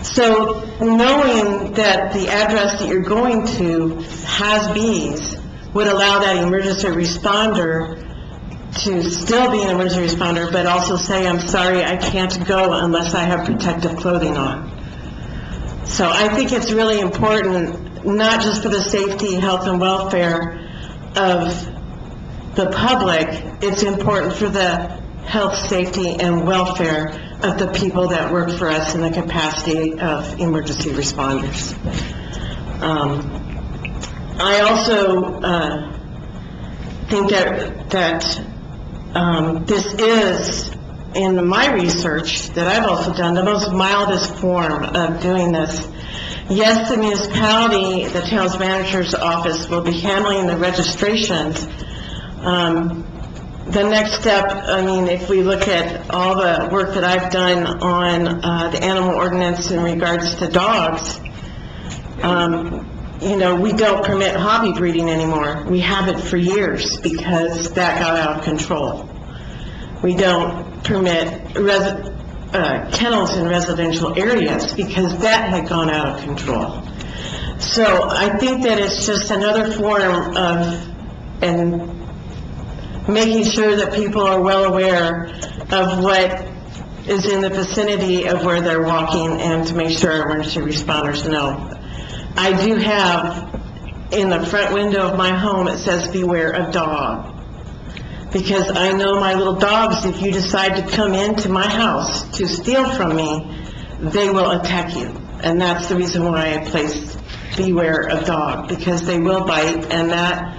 So knowing that the address that you're going to has bees would allow that emergency responder to still be an emergency responder, but also say, I'm sorry, I can't go unless I have protective clothing on. So I think it's really important, not just for the safety, health, and welfare of the public, it's important for the health, safety, and welfare of the people that work for us in the capacity of emergency responders. I also think that this is, in my research that I've also done, the most mildest form of doing this. Yes, the municipality, the town's manager's office will be handling the registrations. The next step, I mean, if we look at all the work that I've done on the animal ordinance in regards to dogs, you know, we don't permit hobby breeding anymore. We haven't for years because that got out of control. We don't permit kennels in residential areas because that had gone out of control. So I think that it's just another form of making sure that people are well aware of what is in the vicinity of where they're walking and to make sure emergency responders know. I do have in the front window of my home, it says beware of dog. Because I know my little dogs, if you decide to come into my house to steal from me, they will attack you. And that's the reason why I placed beware of dog, because they will bite, and that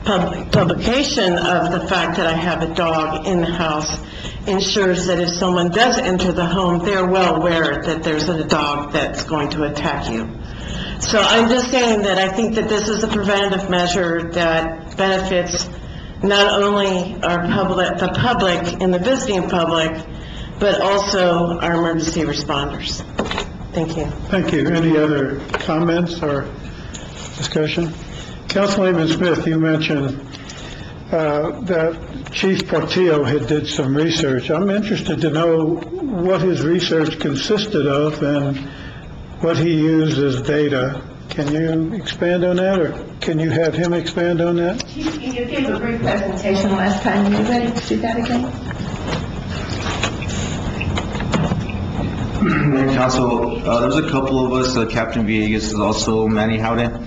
publication of the fact that I have a dog in the house ensures that if someone does enter the home, they're well aware that there's a dog that's going to attack you. So I'm just saying that I think that this is a preventative measure that benefits not only the public and the visiting public, but also our emergency responders. Thank you. Thank you. Any other comments or discussion? Councilman Smith, you mentioned that Chief Portillo had did some research. I'm interested to know what his research consisted of and what he used as data. Can you expand on that, or can you have him expand on that? You gave a great presentation last time. Are you ready to do that again? Mayor, Council, there's a couple of us, Captain Villegas and also Manny Howden.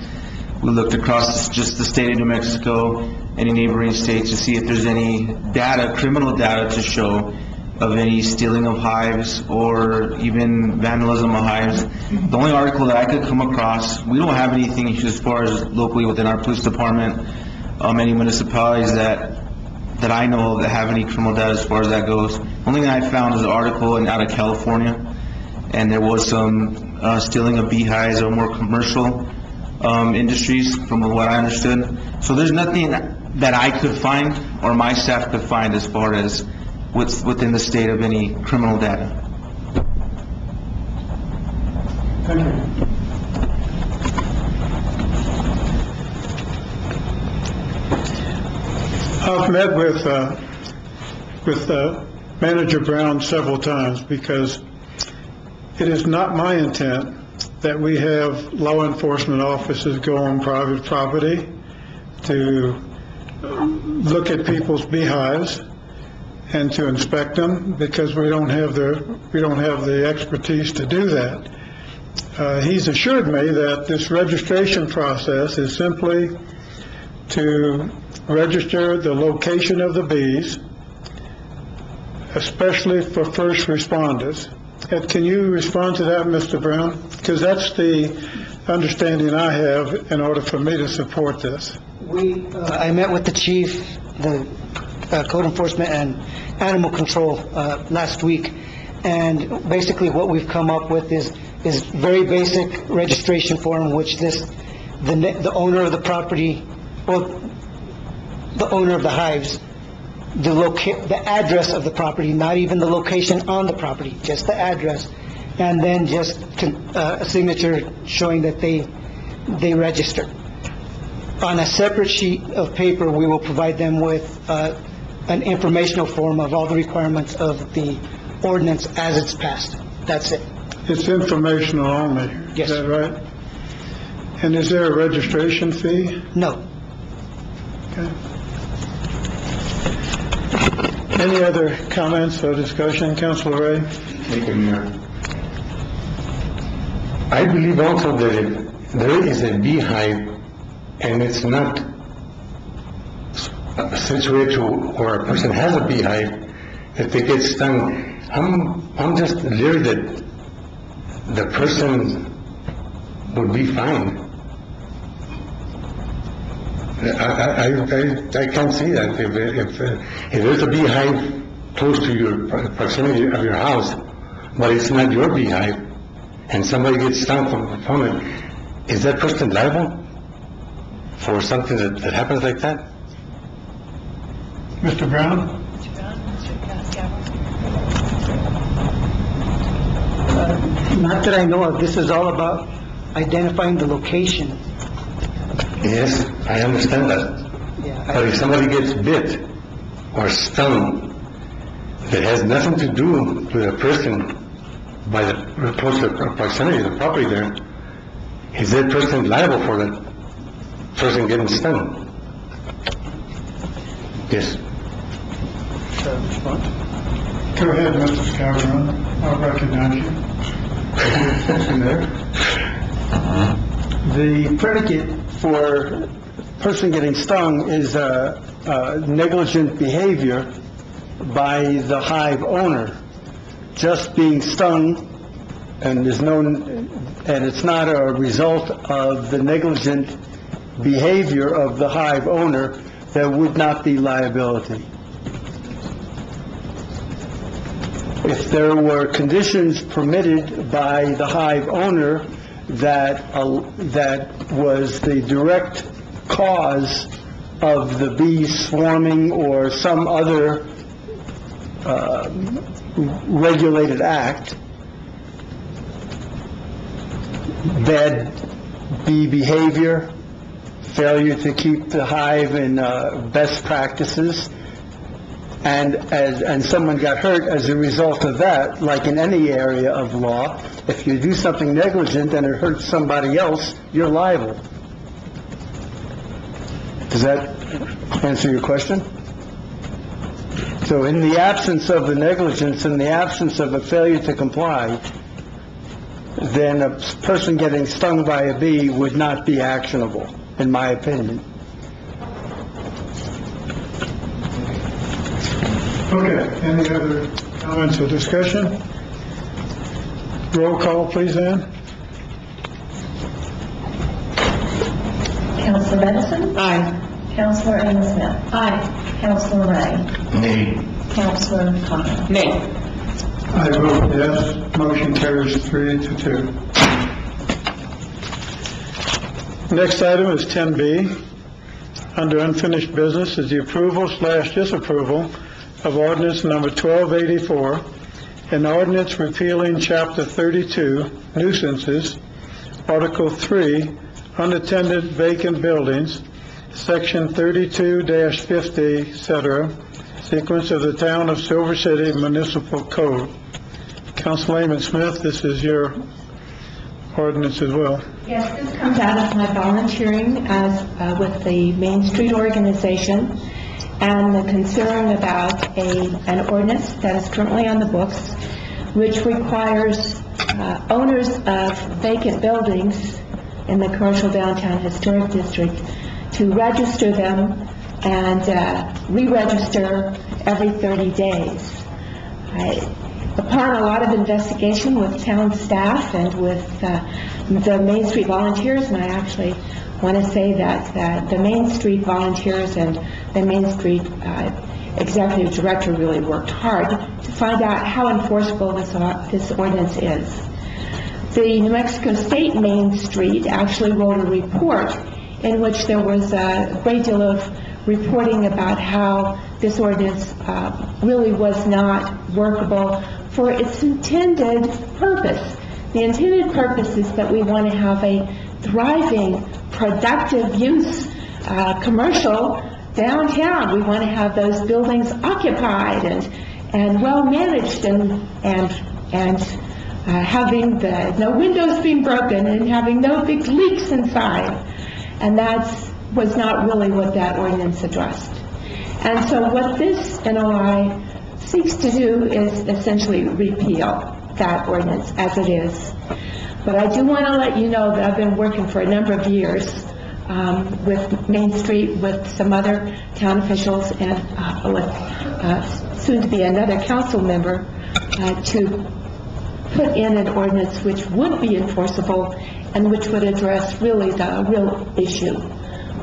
We looked across just the state of New Mexico, any neighboring states, to see if there's any data, criminal data, to show of any stealing of hives or even vandalism of hives. The only article that I could come across, we don't have anything as far as locally within our police department, any municipalities that I know of that have any criminal data as far as that goes. The only thing I found is an article out of California, and there was some stealing of beehives or more commercial industries, from what I understood. So there's nothing that I could find or my staff could find as far as what's within the state of any criminal data. Thank you. I've met with Manager Brown several times because it is not my intent that we have law enforcement officers go on private property to look at people's beehives and to inspect them, because we don't have the expertise to do that. He's assured me that this registration process is simply to register the location of the bees, especially for first responders. Can you respond to that, Mr. Brown? Because that's the understanding I have in order for me to support this. I met with the chief, the code enforcement and animal control last week, and basically what we've come up with is very basic registration form, which the owner of the property, or the owner of the hives, the address of the property, not even the location on the property, just the address, and then just a signature showing that they registered. On a separate sheet of paper, we will provide them with an informational form of all the requirements of the ordinance as it's passed. That's it. It's informational only. Yes. Is that right? And is there a registration fee? No. Okay. Any other comments or discussion? Councilor Ray? Thank you, Mayor. I believe also that if there is a beehive and it's not situated to where a person has a beehive, if they get stung, I'm just leery that the person would be fined. I can't see that. If there's a beehive close to your proximity of your house, but it's not your beehive, and somebody gets stung from it, is that person liable for something that happens like that? Mr. Brown? Not that I know of, this is all about identifying the location. Yes, I understand that. But if somebody gets bit or stung that has nothing to do with a person by the close proximity of the property there, is that person liable for that person getting stung? Yes. Go ahead, Mr. Scavron. I'll recognize you. The predicate for a person getting stung is negligent behavior by the hive owner. Just being stung and it's not a result of the negligent behavior of the hive owner, there would not be liability. If there were conditions permitted by the hive owner that was the direct cause of the bees swarming or some other regulated act, bad bee behavior, failure to keep the hive in best practices, and someone got hurt as a result of that, like in any area of law, if you do something negligent and it hurts somebody else, you're liable. Does that answer your question? So in the absence of the negligence, in the absence of a failure to comply, then a person getting stung by a bee would not be actionable, in my opinion. Okay, any other comments or discussion? Roll call, please, Ann. Councilor Edison? Aye. Councilor Amy Smith? Aye. Councilor Ray? Nay. Councilor Connor? Nay. I vote yes. Motion carries 3-2. Next item is 10B. Under unfinished business is the approval/disapproval of ordinance number 1284, an ordinance repealing Chapter 32, nuisances, Article 3, unattended vacant buildings, Section 32-50, etc., sequence of the Town of Silver City Municipal Code. Councilman Smith, this is your ordinance as well. Yes, this comes out of my volunteering with the Main Street organization and the concern about an ordinance that is currently on the books, which requires owners of vacant buildings in the commercial downtown historic district to register them and re-register every 30 days. Upon a lot of investigation with town staff and with the Main Street volunteers, and I actually want to say that the Main Street volunteers and the Main Street executive director really worked hard to find out how enforceable this ordinance is. The New Mexico State Main Street actually wrote a report in which there was a great deal of reporting about how this ordinance really was not workable for its intended purpose. The intended purpose is that we want to have a thriving, productive use commercial downtown. We want to have those buildings occupied and well managed and having no windows being broken and having no big leaks inside. And that was not really what that ordinance addressed. And so what this NOI seeks to do is essentially repeal that ordinance as it is. But I do want to let you know that I've been working for a number of years with Main Street, with some other town officials, and with soon to be another council member, to put in an ordinance which would be enforceable and which would address really the real issue,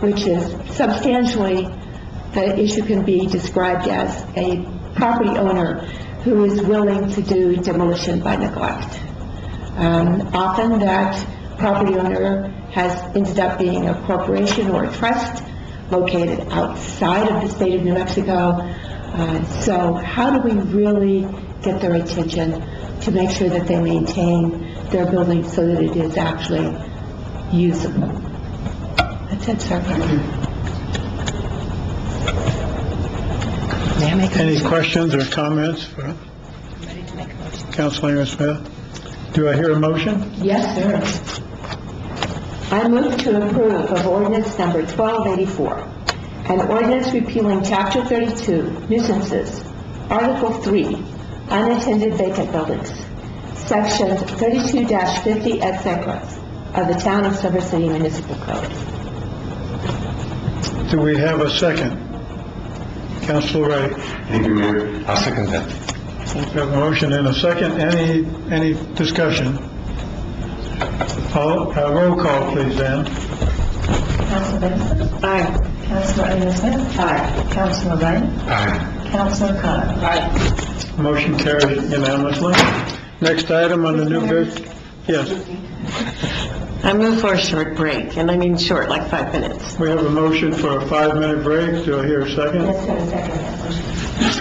which is substantially, the issue can be described as a property owner who is willing to do demolition by neglect. Often that property owner has ended up being a corporation or a trust located outside of the state of New Mexico. So how do we really get their attention to make sure that they maintain their building so that it is actually usable? That's it, sir. Any questions or comments for Councilor Smith? Do I hear a motion? Yes, sir. I move to approve of ordinance number 1284, an ordinance repealing Chapter 32, nuisances, Article 3, unattended vacant buildings, Sections 32-50, etc., of the Town of Silver City Municipal Code. Do we have a second? Councilor Ray. Thank you, Mayor. I'll second that. We have a motion and a second. Any discussion? Roll call, please, Ann. Councilor Benson? Aye. Councilor Amos Smith? Aye. Councilor Ray? Aye. Councilor Carter? Aye. Motion carries unanimously. Next item on the new business. Yes. I move for a short break, and I mean short, like 5 minutes. We have a motion for a 5-minute break. Do I hear a second? Yes, sir,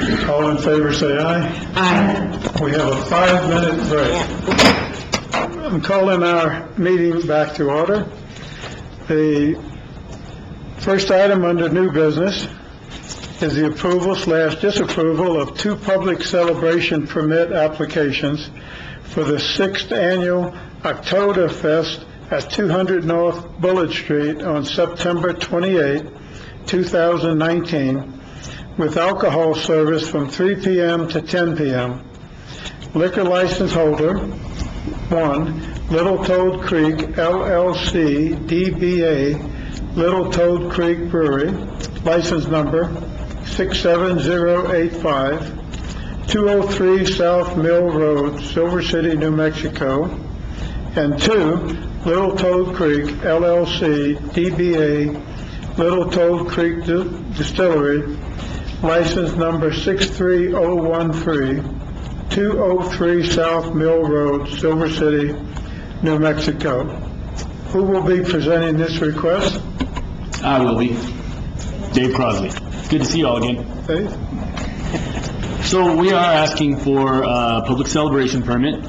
second. All in favor, say aye. Aye. We have a 5-minute break. I'm calling our meeting back to order. The first item under new business is the approval/disapproval of 2 public celebration permit applications for the 6th annual Oktoberfest at 200 North Bullard Street on September 28, 2019, with alcohol service from 3 p.m. to 10 p.m. Liquor license holder, 1, Little Toad Creek LLC, DBA, Little Toad Creek Brewery, license number 67085, 203 South Mill Road, Silver City, New Mexico, and 2, Little Toad Creek LLC, DBA, Little Toad Creek Distillery, license number 63013, 203 South Mill Road, Silver City, New Mexico. Who will be presenting this request? I will be. Dave Crosley. Good to see you all again. Dave? So we are asking for a public celebration permit.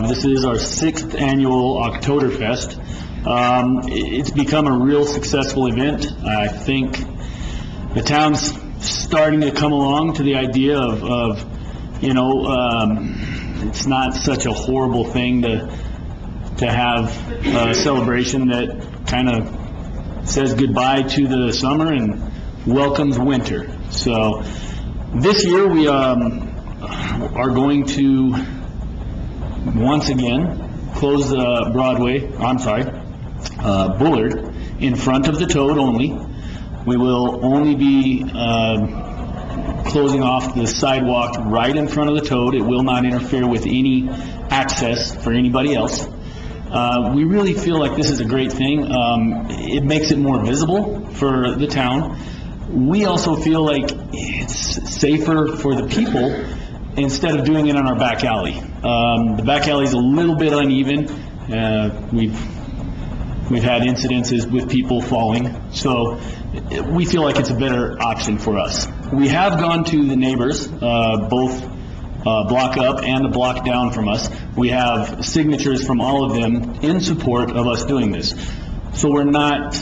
This is our 6th annual Oktoberfest. It's become a real successful event. I think the town's starting to come along to the idea of it's not such a horrible thing to have a celebration that kind of says goodbye to the summer and welcomes winter. So this year we are going to once again close Bullard in front of the Toad only. We will only be closing off the sidewalk right in front of the Toad. It will not interfere with any access for anybody else. We really feel like this is a great thing. It makes it more visible for the town. We also feel like it's safer for the people instead of doing it on our back alley. The back alley is a little bit uneven. We've had incidences with people falling, so we feel like it's a better option for us. We have gone to the neighbors, both block up and a block down from us. We have signatures from all of them in support of us doing this. So we're not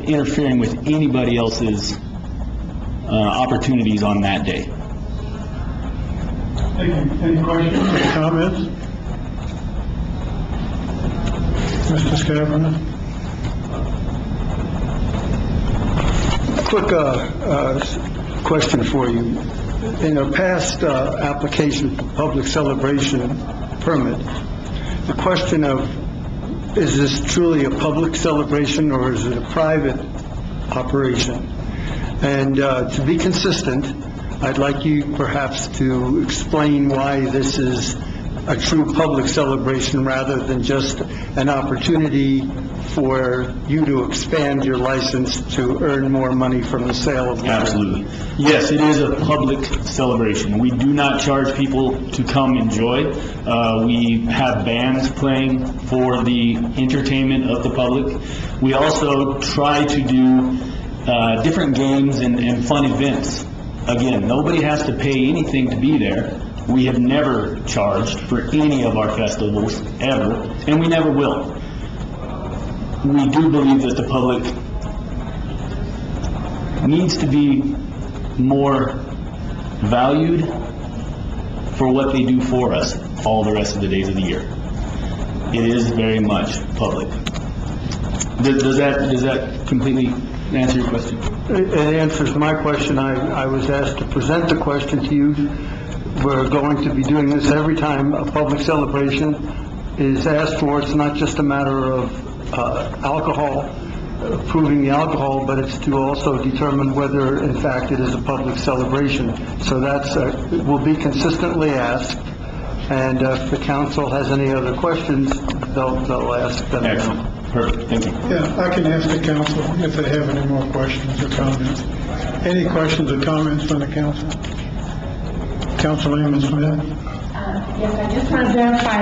interfering with anybody else's opportunities on that day. Thank you. Any questions or comments? Mr. Scavone? Quick question for you. In a past application for public celebration permit, the question of is this truly a public celebration or is it a private operation? And to be consistent, I'd like you perhaps to explain why this is a true public celebration rather than just an opportunity for you to expand your license to earn more money from the sale of liquor. Absolutely. Yes, it is a public celebration. We do not charge people to come enjoy. We have bands playing for the entertainment of the public. We also try to do different games and fun events. Again, nobody has to pay anything to be there. We have never charged for any of our festivals, ever, and we never will. We do believe that the public needs to be more valued for what they do for us all the rest of the days of the year. It is very much public. Does that completely answer your question? It answers my question. I was asked to present the question to you. We're going to be doing this every time a public celebration is asked for. It's not just a matter of alcohol, proving the alcohol, but it's to also determine whether, in fact, it is a public celebration. So that's will be consistently asked, and if the council has any other questions, they'll ask them. Excellent. Perfect. Thank you. Yeah, I can ask the council if they have any more questions or comments. Any questions or comments from the council? Councilwoman Smith? Yes, I just want to verify,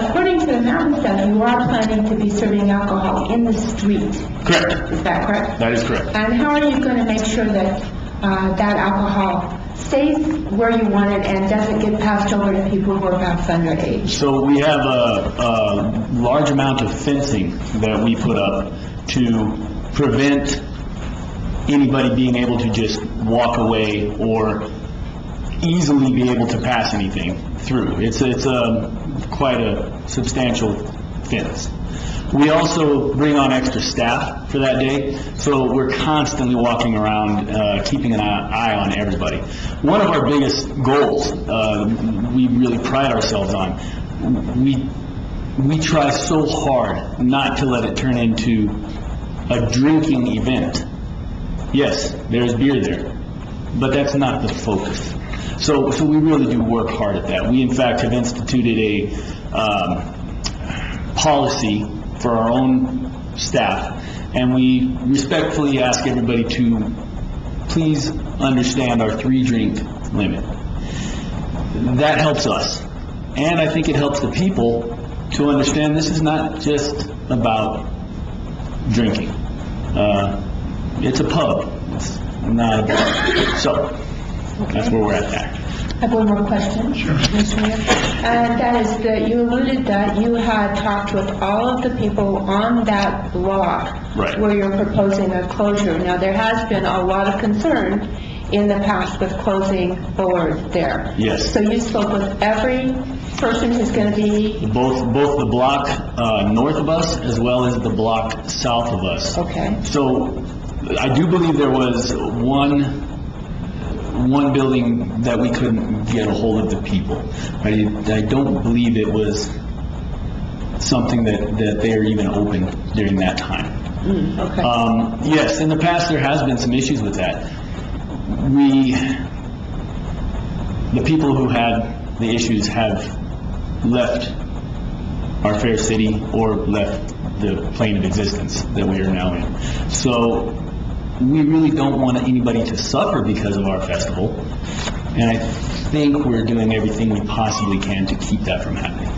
according to the mountain stuff, you are planning to be serving alcohol in the street. Correct. Is that correct? That is correct. And how are you going to make sure that that alcohol stays where you want it and doesn't get passed over to people who are perhaps underage? So we have a large amount of fencing that we put up to prevent anybody being able to just walk away or easily be able to pass anything through. It's quite a substantial fence. We also bring on extra staff for that day, so we're constantly walking around, keeping an eye on everybody. One of our biggest goals, we really pride ourselves on, we try so hard not to let it turn into a drinking event. Yes, there's beer there, but that's not the focus. So we really do work hard at that. We, in fact, have instituted a policy for our own staff, and we respectfully ask everybody to please understand our 3-drink limit. That helps us, and I think it helps the people to understand this is not just about drinking. It's a pub. It's not a bar. So that's where we're at there. I have one more question, Mr. Mayor. And that is that you alluded that you had talked with all of the people on that block Right. where you're proposing a closure. Now, there has been a lot of concern in the past with closing Bullard there. Yes. So you spoke with every person who's going to be... Both the block north of us as well as the block south of us. Okay. So I do believe there was one building that we couldn't get a hold of the people. I don't believe it was something that they are even open during that time. Okay. Yes, in the past there has been some issues with that. The people who had the issues have left our fair city or left the plane of existence that we are now in. So we really don't want anybody to suffer because of our festival, and I think we're doing everything we possibly can to keep that from happening.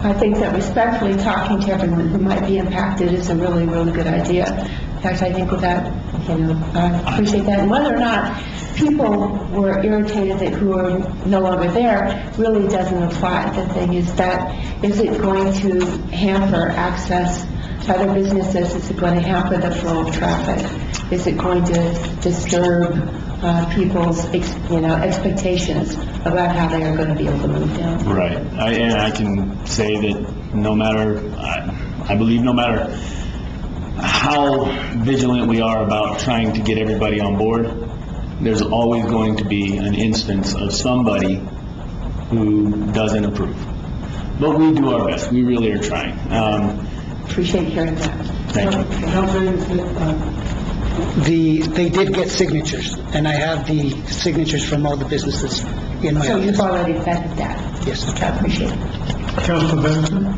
I think that respectfully talking to everyone who might be impacted is a really, really good idea. In fact, I think with that, I appreciate that. And whether or not people were irritated that who are no longer there really doesn't apply. The thing is it going to hamper access to other businesses? Is it going to hamper the flow of traffic? Is it going to disturb people's, expectations about how they are going to be able to move down? Right. And I can say that I believe no matter how vigilant we are about trying to get everybody on board, there's always going to be an instance of somebody who doesn't approve. But we do our best. We really are trying. Appreciate hearing that. Thank you. they did get signatures, and I have the signatures from all the businesses in my So office. you've already vetted that? Yes. I appreciate it. Council Benson?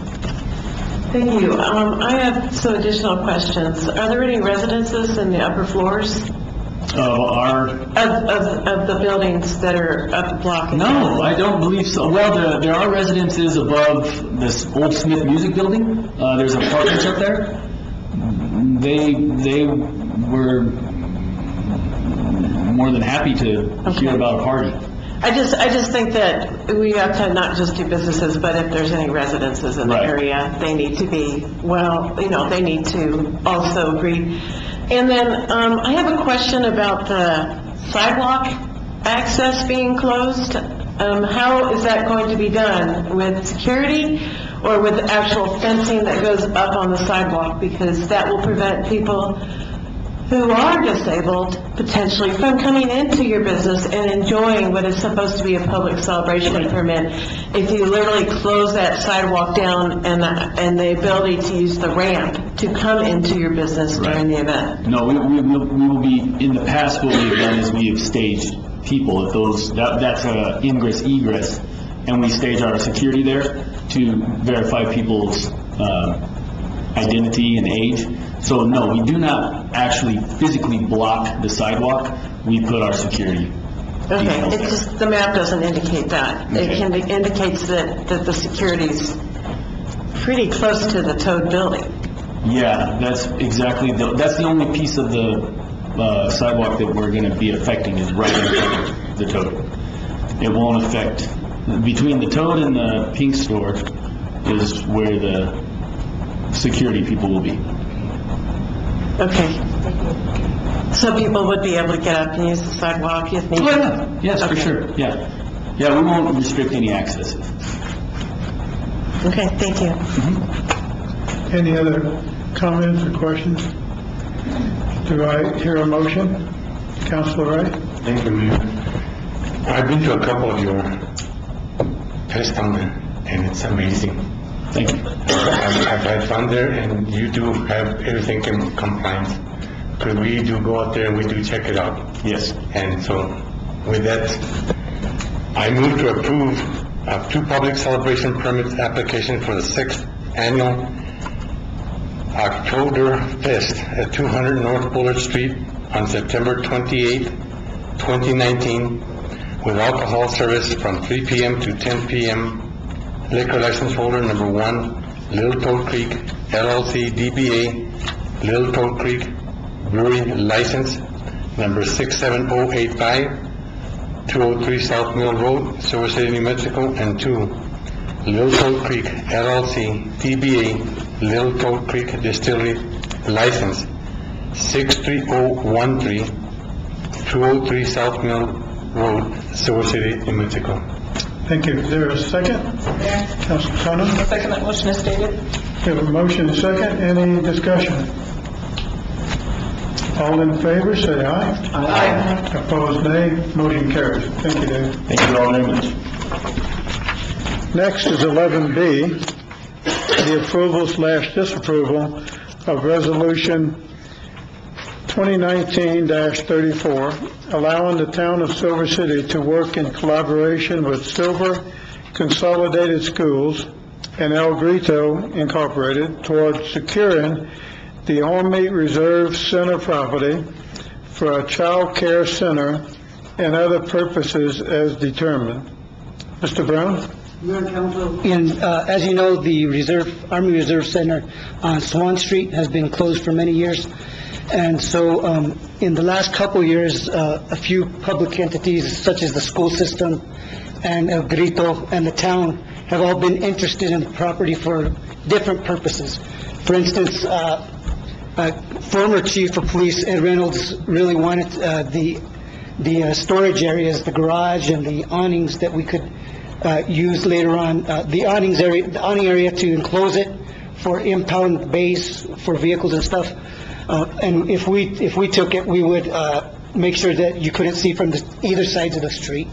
Thank you. I have some additional questions. Are there any residences in the upper floors of the buildings that are up the block? No, I don't believe so. Well, there are residences above this old Smith Music Building. There's apartments up there. They were more than happy to hear about a party. I just think that we have to not just do businesses, but if there's any residences in the area, they need to be, they need to also agree. And then I have a question about the sidewalk access being closed. How is that going to be done? With security or with actual fencing that goes up on the sidewalk? Because that will prevent people who are disabled potentially from coming into your business and enjoying what is supposed to be a public celebration permit. If you literally close that sidewalk down and the ability to use the ramp to come into your business during the event. No, we will be, in the past, what we've done is we have staged people at that's a ingress egress, and we stage our security there to verify people's identity and age. So no, we do not actually physically block the sidewalk. We put our security. Okay, it's just, the map doesn't indicate that. It indicates that the security's pretty close to the Toad building. Yeah, that's exactly, that's the only piece of the sidewalk that we're going to be affecting is right in front of the Toad. It won't affect, between the Toad and the Pink Store is where the security people will be. Okay. So people would be able to get up and use the sidewalk if needed? Yeah, yes, for sure, yeah. Yeah, we won't restrict any accesses. Okay, thank you. Any other comments or questions? Do I hear a motion? Councilor Wright? Thank you, Mayor. I've been to a couple of your tests down there, and it's amazing. Thank you. I've had fun there, and you do have everything in compliance. Because we do go out there and we do check it out. Yes. And so, with that, I move to approve 2 public celebration permits application for the 6th annual October Fest at 200 North Bullard Street on September 28, 2019, with alcohol service from 3 p.m. to 10 p.m. Liquor license holder number 1, Little Toad Creek LLC DBA, Little Toad Creek Brewery license number 67085, 203 South Mill Road, Silver City, New Mexico, and 2, Little Toad Creek LLC DBA, Little Toad Creek Distillery license 63013, 203 South Mill Road, Silver City, New Mexico. Thank you. Is there a second? Councilor Khanna? I'll second that motion as stated. We have a motion and second. Any discussion? All in favor, say aye. Aye. Opposed, nay. Motion carries. Thank you, Dave. Thank you all very much. Next is 11B, the approval/disapproval of resolution 2019-34, allowing the town of Silver City to work in collaboration with Silver Consolidated Schools and El Grito Incorporated towards securing the Olmsted Reserve Center property for a child care center and other purposes as determined. Mr. Brown? As you know, the Army Reserve Center on Swan Street has been closed for many years. And so in the last couple of years, a few public entities such as the school system and El Grito and the town have all been interested in the property for different purposes. For instance, former Chief of Police Ed Reynolds really wanted the storage areas, the garage and the awnings that we could use later on, the awning area to enclose it for impound bays for vehicles and stuff. And if we took it, we would make sure that you couldn't see from either sides of the street,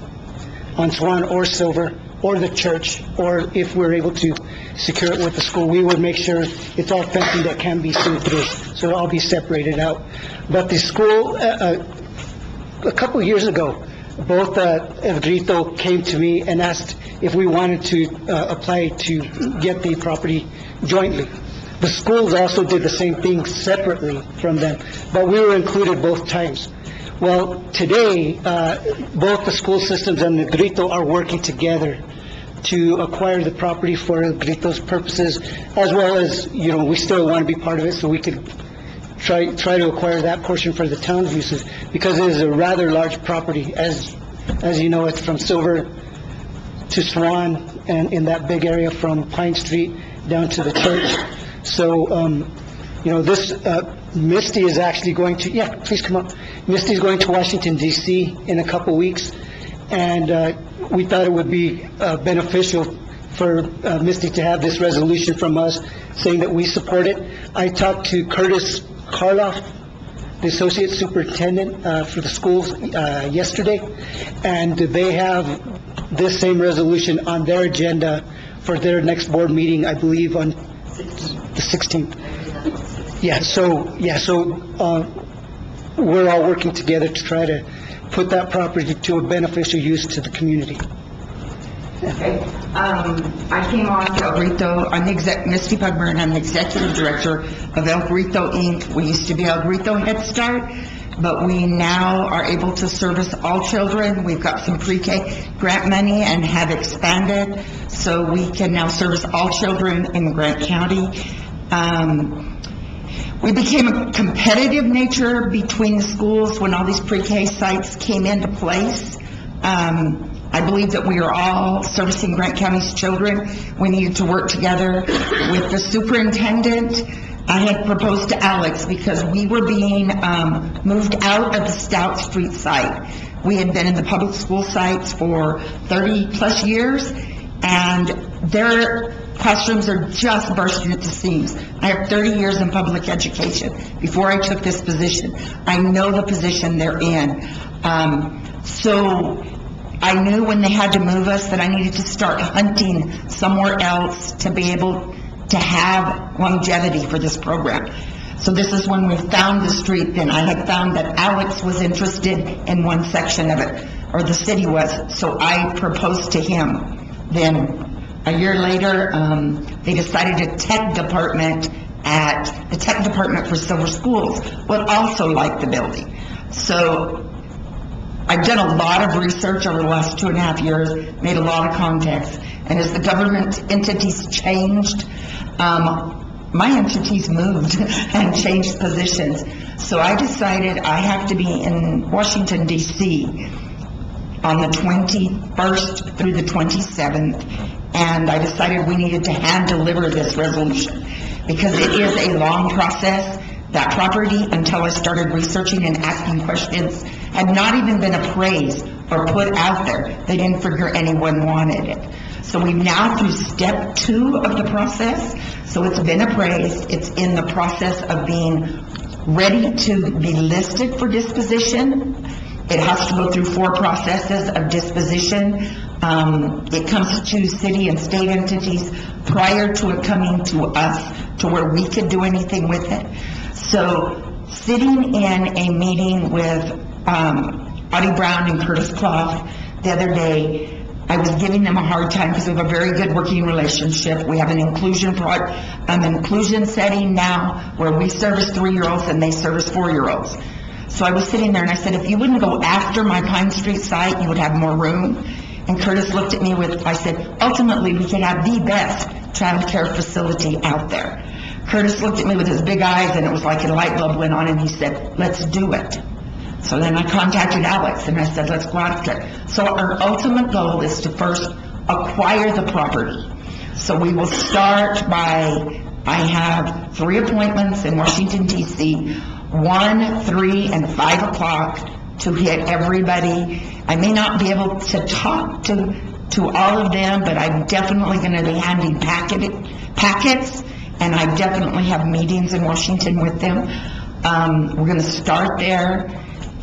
on Swan or Silver, or the church, or if we're able to secure it with the school, we would make sure it's all fencing that can be seen through, so it'll all be separated out. But the school, a couple of years ago, both El Grito came to me and asked if we wanted to apply to get the property jointly. The schools also did the same thing separately from them, but we were included both times. Well, today, both the school systems and El Grito are working together to acquire the property for El Grito's purposes, as well as, we still want to be part of it, so we could try to acquire that portion for the town's uses, because it is a rather large property. As you know, it's from Silver to Swan, and in that big area from Pine Street down to the church. So, this, Misty is actually going to, please come up. Misty is going to Washington, D.C. in a couple weeks, and we thought it would be beneficial for Misty to have this resolution from us saying that we support it. I talked to Curtis Karloff, the Associate Superintendent for the schools yesterday, and they have this same resolution on their agenda for their next board meeting, I believe, on the 16th. So we're all working together to try to put that property to a beneficial use to the community. Okay. I came on to El Grito. I'm Misty Pugburn. I'm the Executive Director of El Grito, Inc. We used to be El Grito Head Start, but we now are able to service all children. We've got some pre-K grant money and have expanded, so we can now service all children in Grant County. We became a competitive nature between the schools when all these pre-K sites came into place. I believe that we are all servicing Grant County's children. We needed to work together with the superintendent. I had proposed to Alex because we were being moved out of the Stout Street site. We had been in the public school sites for 30 plus years, and their classrooms are just bursting at the seams. I have 30 years in public education before I took this position. I know the position they're in. So I knew when they had to move us that I needed to start hunting somewhere else to be able to have longevity for this program. So this is when we found the street. Then I had found that Alex was interested in one section of it, or the city was, so I proposed to him. Then a year later, they decided the tech department for Silver Schools would also like the building. So I've done a lot of research over the last 2.5 years, made a lot of contacts, and as the government entities changed, my entities moved and changed positions. So I decided I have to be in Washington, D.C. on the 21st through the 27th, and I decided we needed to hand-deliver this resolution because it is a long process. That property, until I started researching and asking questions, had not even been appraised or put out there. They didn't figure anyone wanted it. So we've now through step 2 of the process. So it's been appraised. It's in the process of being ready to be listed for disposition. It has to go through 4 processes of disposition. It comes to city and state entities prior to it coming to us to where we could do anything with it. So sitting in a meeting with Audie Brown and Curtis Clough the other day, I was giving them a hard time because we have a very good working relationship. We have an inclusion setting now where we service 3-year-olds and they service 4-year-olds. So I was sitting there and I said, if you wouldn't go after my Pine Street site, you would have more room. And Curtis looked at me I said, ultimately we could have the best child care facility out there. Curtis looked at me with his big eyes and it was like a light bulb went on and he said, let's do it. So then I contacted Alex and I said, let's go after it. So our ultimate goal is to first acquire the property. So we will start by, I have 3 appointments in Washington, D.C., 1, 3, and 5 o'clock to hit everybody. I may not be able to talk to all of them, but I'm definitely going to be handing packets, and I definitely have meetings in Washington with them. We're going to start there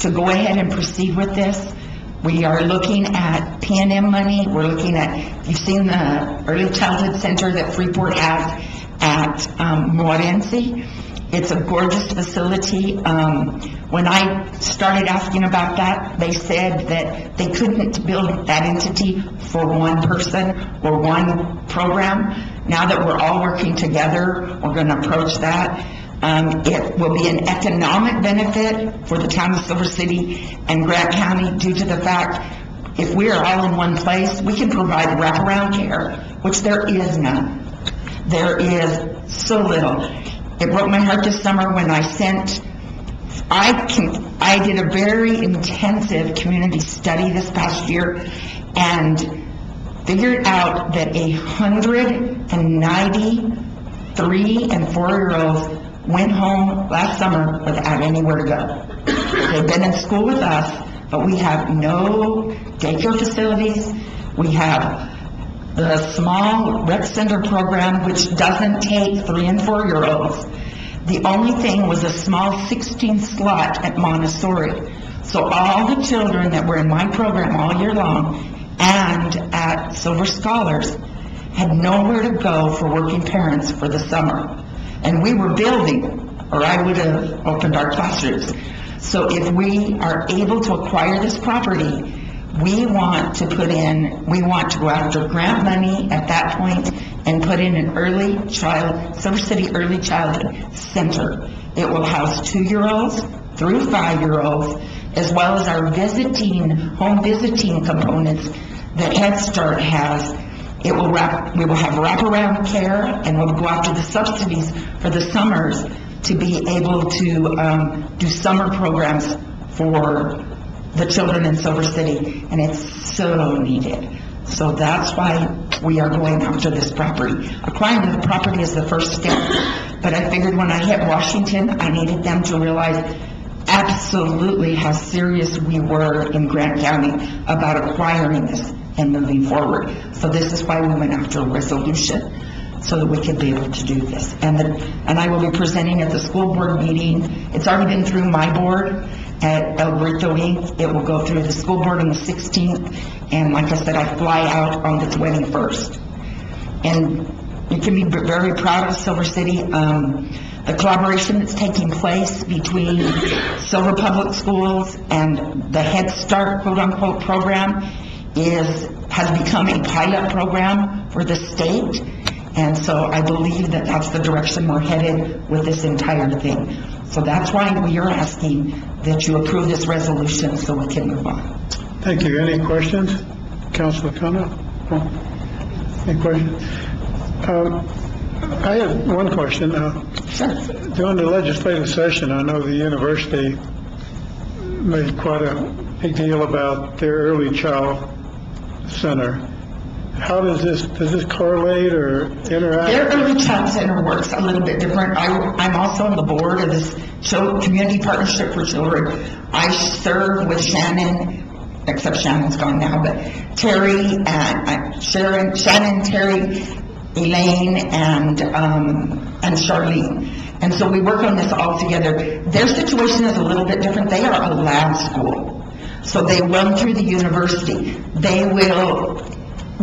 to go ahead and proceed with this. We are looking at P&M money. We're looking at, you've seen the Early Childhood Center that Freeport has at Morenci. It's a gorgeous facility. When I started asking about that, they said that they couldn't build that entity for one person or one program. Now that we're all working together, we're going to approach that. It will be an economic benefit for the town of Silver City and Grant County due to the fact if we are all in one place, we can provide wraparound care, which there is none. There is so little. It broke my heart this summer when I did a very intensive community study this past year and figured out that 193 and 4-year-olds went home last summer without anywhere to go. They've been in school with us, but we have no daycare facilities. We have the small rec center program, which doesn't take 3 and 4-year-olds. The only thing was a small 16 slot at Montessori. So all the children that were in my program all year long and at Silver Scholars had nowhere to go for working parents for the summer. And we were building, or I would have opened our classrooms. So if we are able to acquire this property, we want to go after grant money at that point and put in an Silver City Early Childhood Center. It will house 2-year-olds through 5-year-olds, as well as our home visiting components that Head Start has. We will have wraparound care, and we'll go after the subsidies for the summers to be able to do summer programs for the children in Silver City, and it's so needed. So that's why we are going after this property. Acquiring the property is the first step, but I figured when I hit Washington, I needed them to realize absolutely how serious we were in Grant County about acquiring this and moving forward. So this is why we went after a resolution, so that we could be able to do this. And I will be presenting at the school board meeting. It's already been through my board at El Grito Inc. It will go through the school board on the 16th, and like I said, I fly out on the 21st. And you can be very proud of Silver City. The collaboration that's taking place between Silver Public Schools and the Head Start quote-unquote program has become a pilot program for the state. And so I believe that that's the direction we're headed with this entire thing. So that's why we are asking that you approve this resolution so we can move on. Thank you. Any questions? Councilor Kano? Any questions? I have one question. During the legislative session, I know the university made quite a big deal about their early child center. How does this correlate or interact? Their Early Child Center works a little bit different. I'm also on the board of this Community Partnership for Children. I serve with Shannon, except Shannon's gone now, but Terry and Shannon, Terry, Elaine, and Charlene. And so we work on this all together. Their situation is a little bit different. They are a lab school. So they run through the university.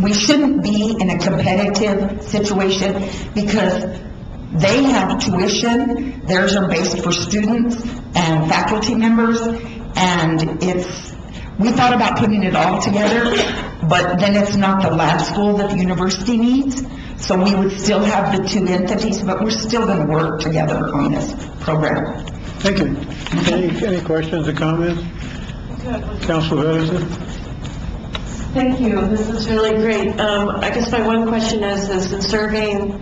We shouldn't be in a competitive situation because they have tuition. Theirs are based for students and faculty members, and we thought about putting it all together, but then it's not the lab school that the university needs. So we would still have the two entities, but we're still going to work together on this program. Thank you. Any questions or comments? Councilor Edison? Thank you. This is really great. I guess my one question is in surveying,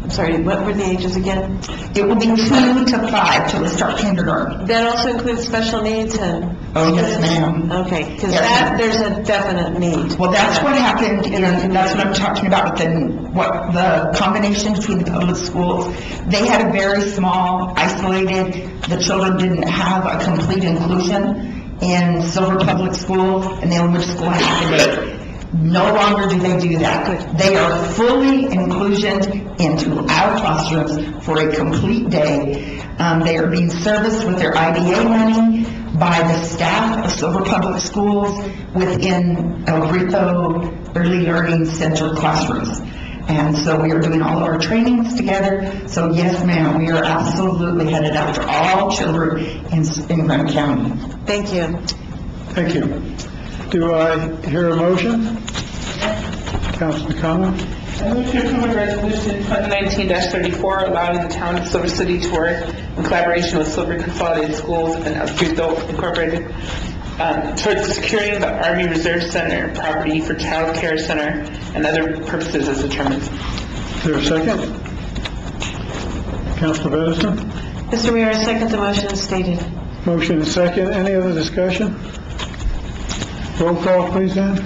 I'm sorry, what were the ages again? It will be 2 to 5 till they start kindergarten. That also includes special needs and... Oh, yes, ma'am. Okay, because there's a definite need. Well, that's what happened, and that's what I'm talking about, the combination between the public schools. They had a very small, isolated, the children didn't have a complete inclusion in Silver Public School and the elementary school today. No longer do they do that. They are fully inclusioned into our classrooms for a complete day. They are being serviced with their IDA money. by the staff of Silver Public Schools within El Grito Early Learning Center classrooms. And so we are doing all of our trainings together. So yes, ma'am, we are absolutely headed after all children in Grant County. Thank you. Thank you. Do I hear a motion? Councilman Kama? I move to approve resolution 2019-34, allowing the town of Silver City to work in collaboration with Silver Consolidated Schools and El Grito Incorporated towards securing the Army Reserve Center property for child care center and other purposes as determined. Is there a second? Councilor Edison? Mr. Mayor, I second the motion as stated. Motion is second. Any other discussion? Roll call, please, then.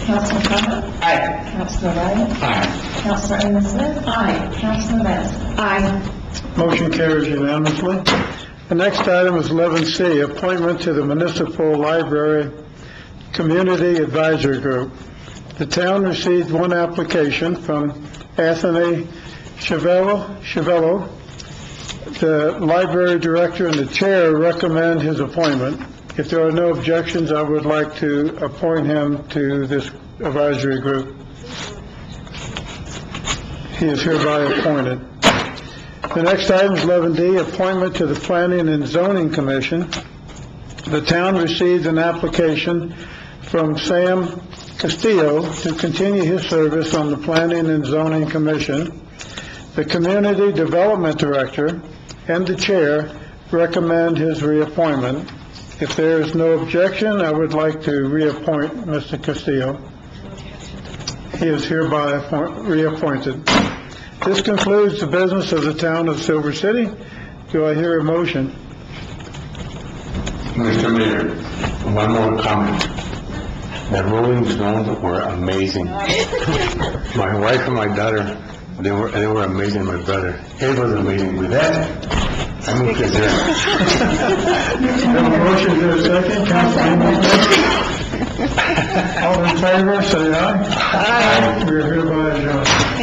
Councilman Kama? Aye. Councilman Ryan? Aye. Councilor Amos Smith? Aye. Councilman Madison? Aye. Motion carries unanimously. The next item is 11C, appointment to the Municipal Library Community Advisory Group. The town received one application from Anthony Chavello. The library director and the chair recommend his appointment. If there are no objections, I would like to appoint him to this advisory group. He is hereby appointed. The next item is 11D, appointment to the Planning and Zoning Commission. The town received an application from Sam Castillo to continue his service on the Planning and Zoning Commission. The Community Development Director and the Chair recommend his reappointment. If there is no objection, I would like to reappoint Mr. Castillo. He is hereby reappointed. This concludes the business of the town of Silver City. Do I hear a motion? Mr. Mayor, one more comment. The Rolling Stones were amazing. My wife and my daughter, they were amazing. My brother, it was amazing. With that, I move to adjourn. Have a motion to a second. Councilman, all in favor, say aye. Aye. We are hereby adjourned.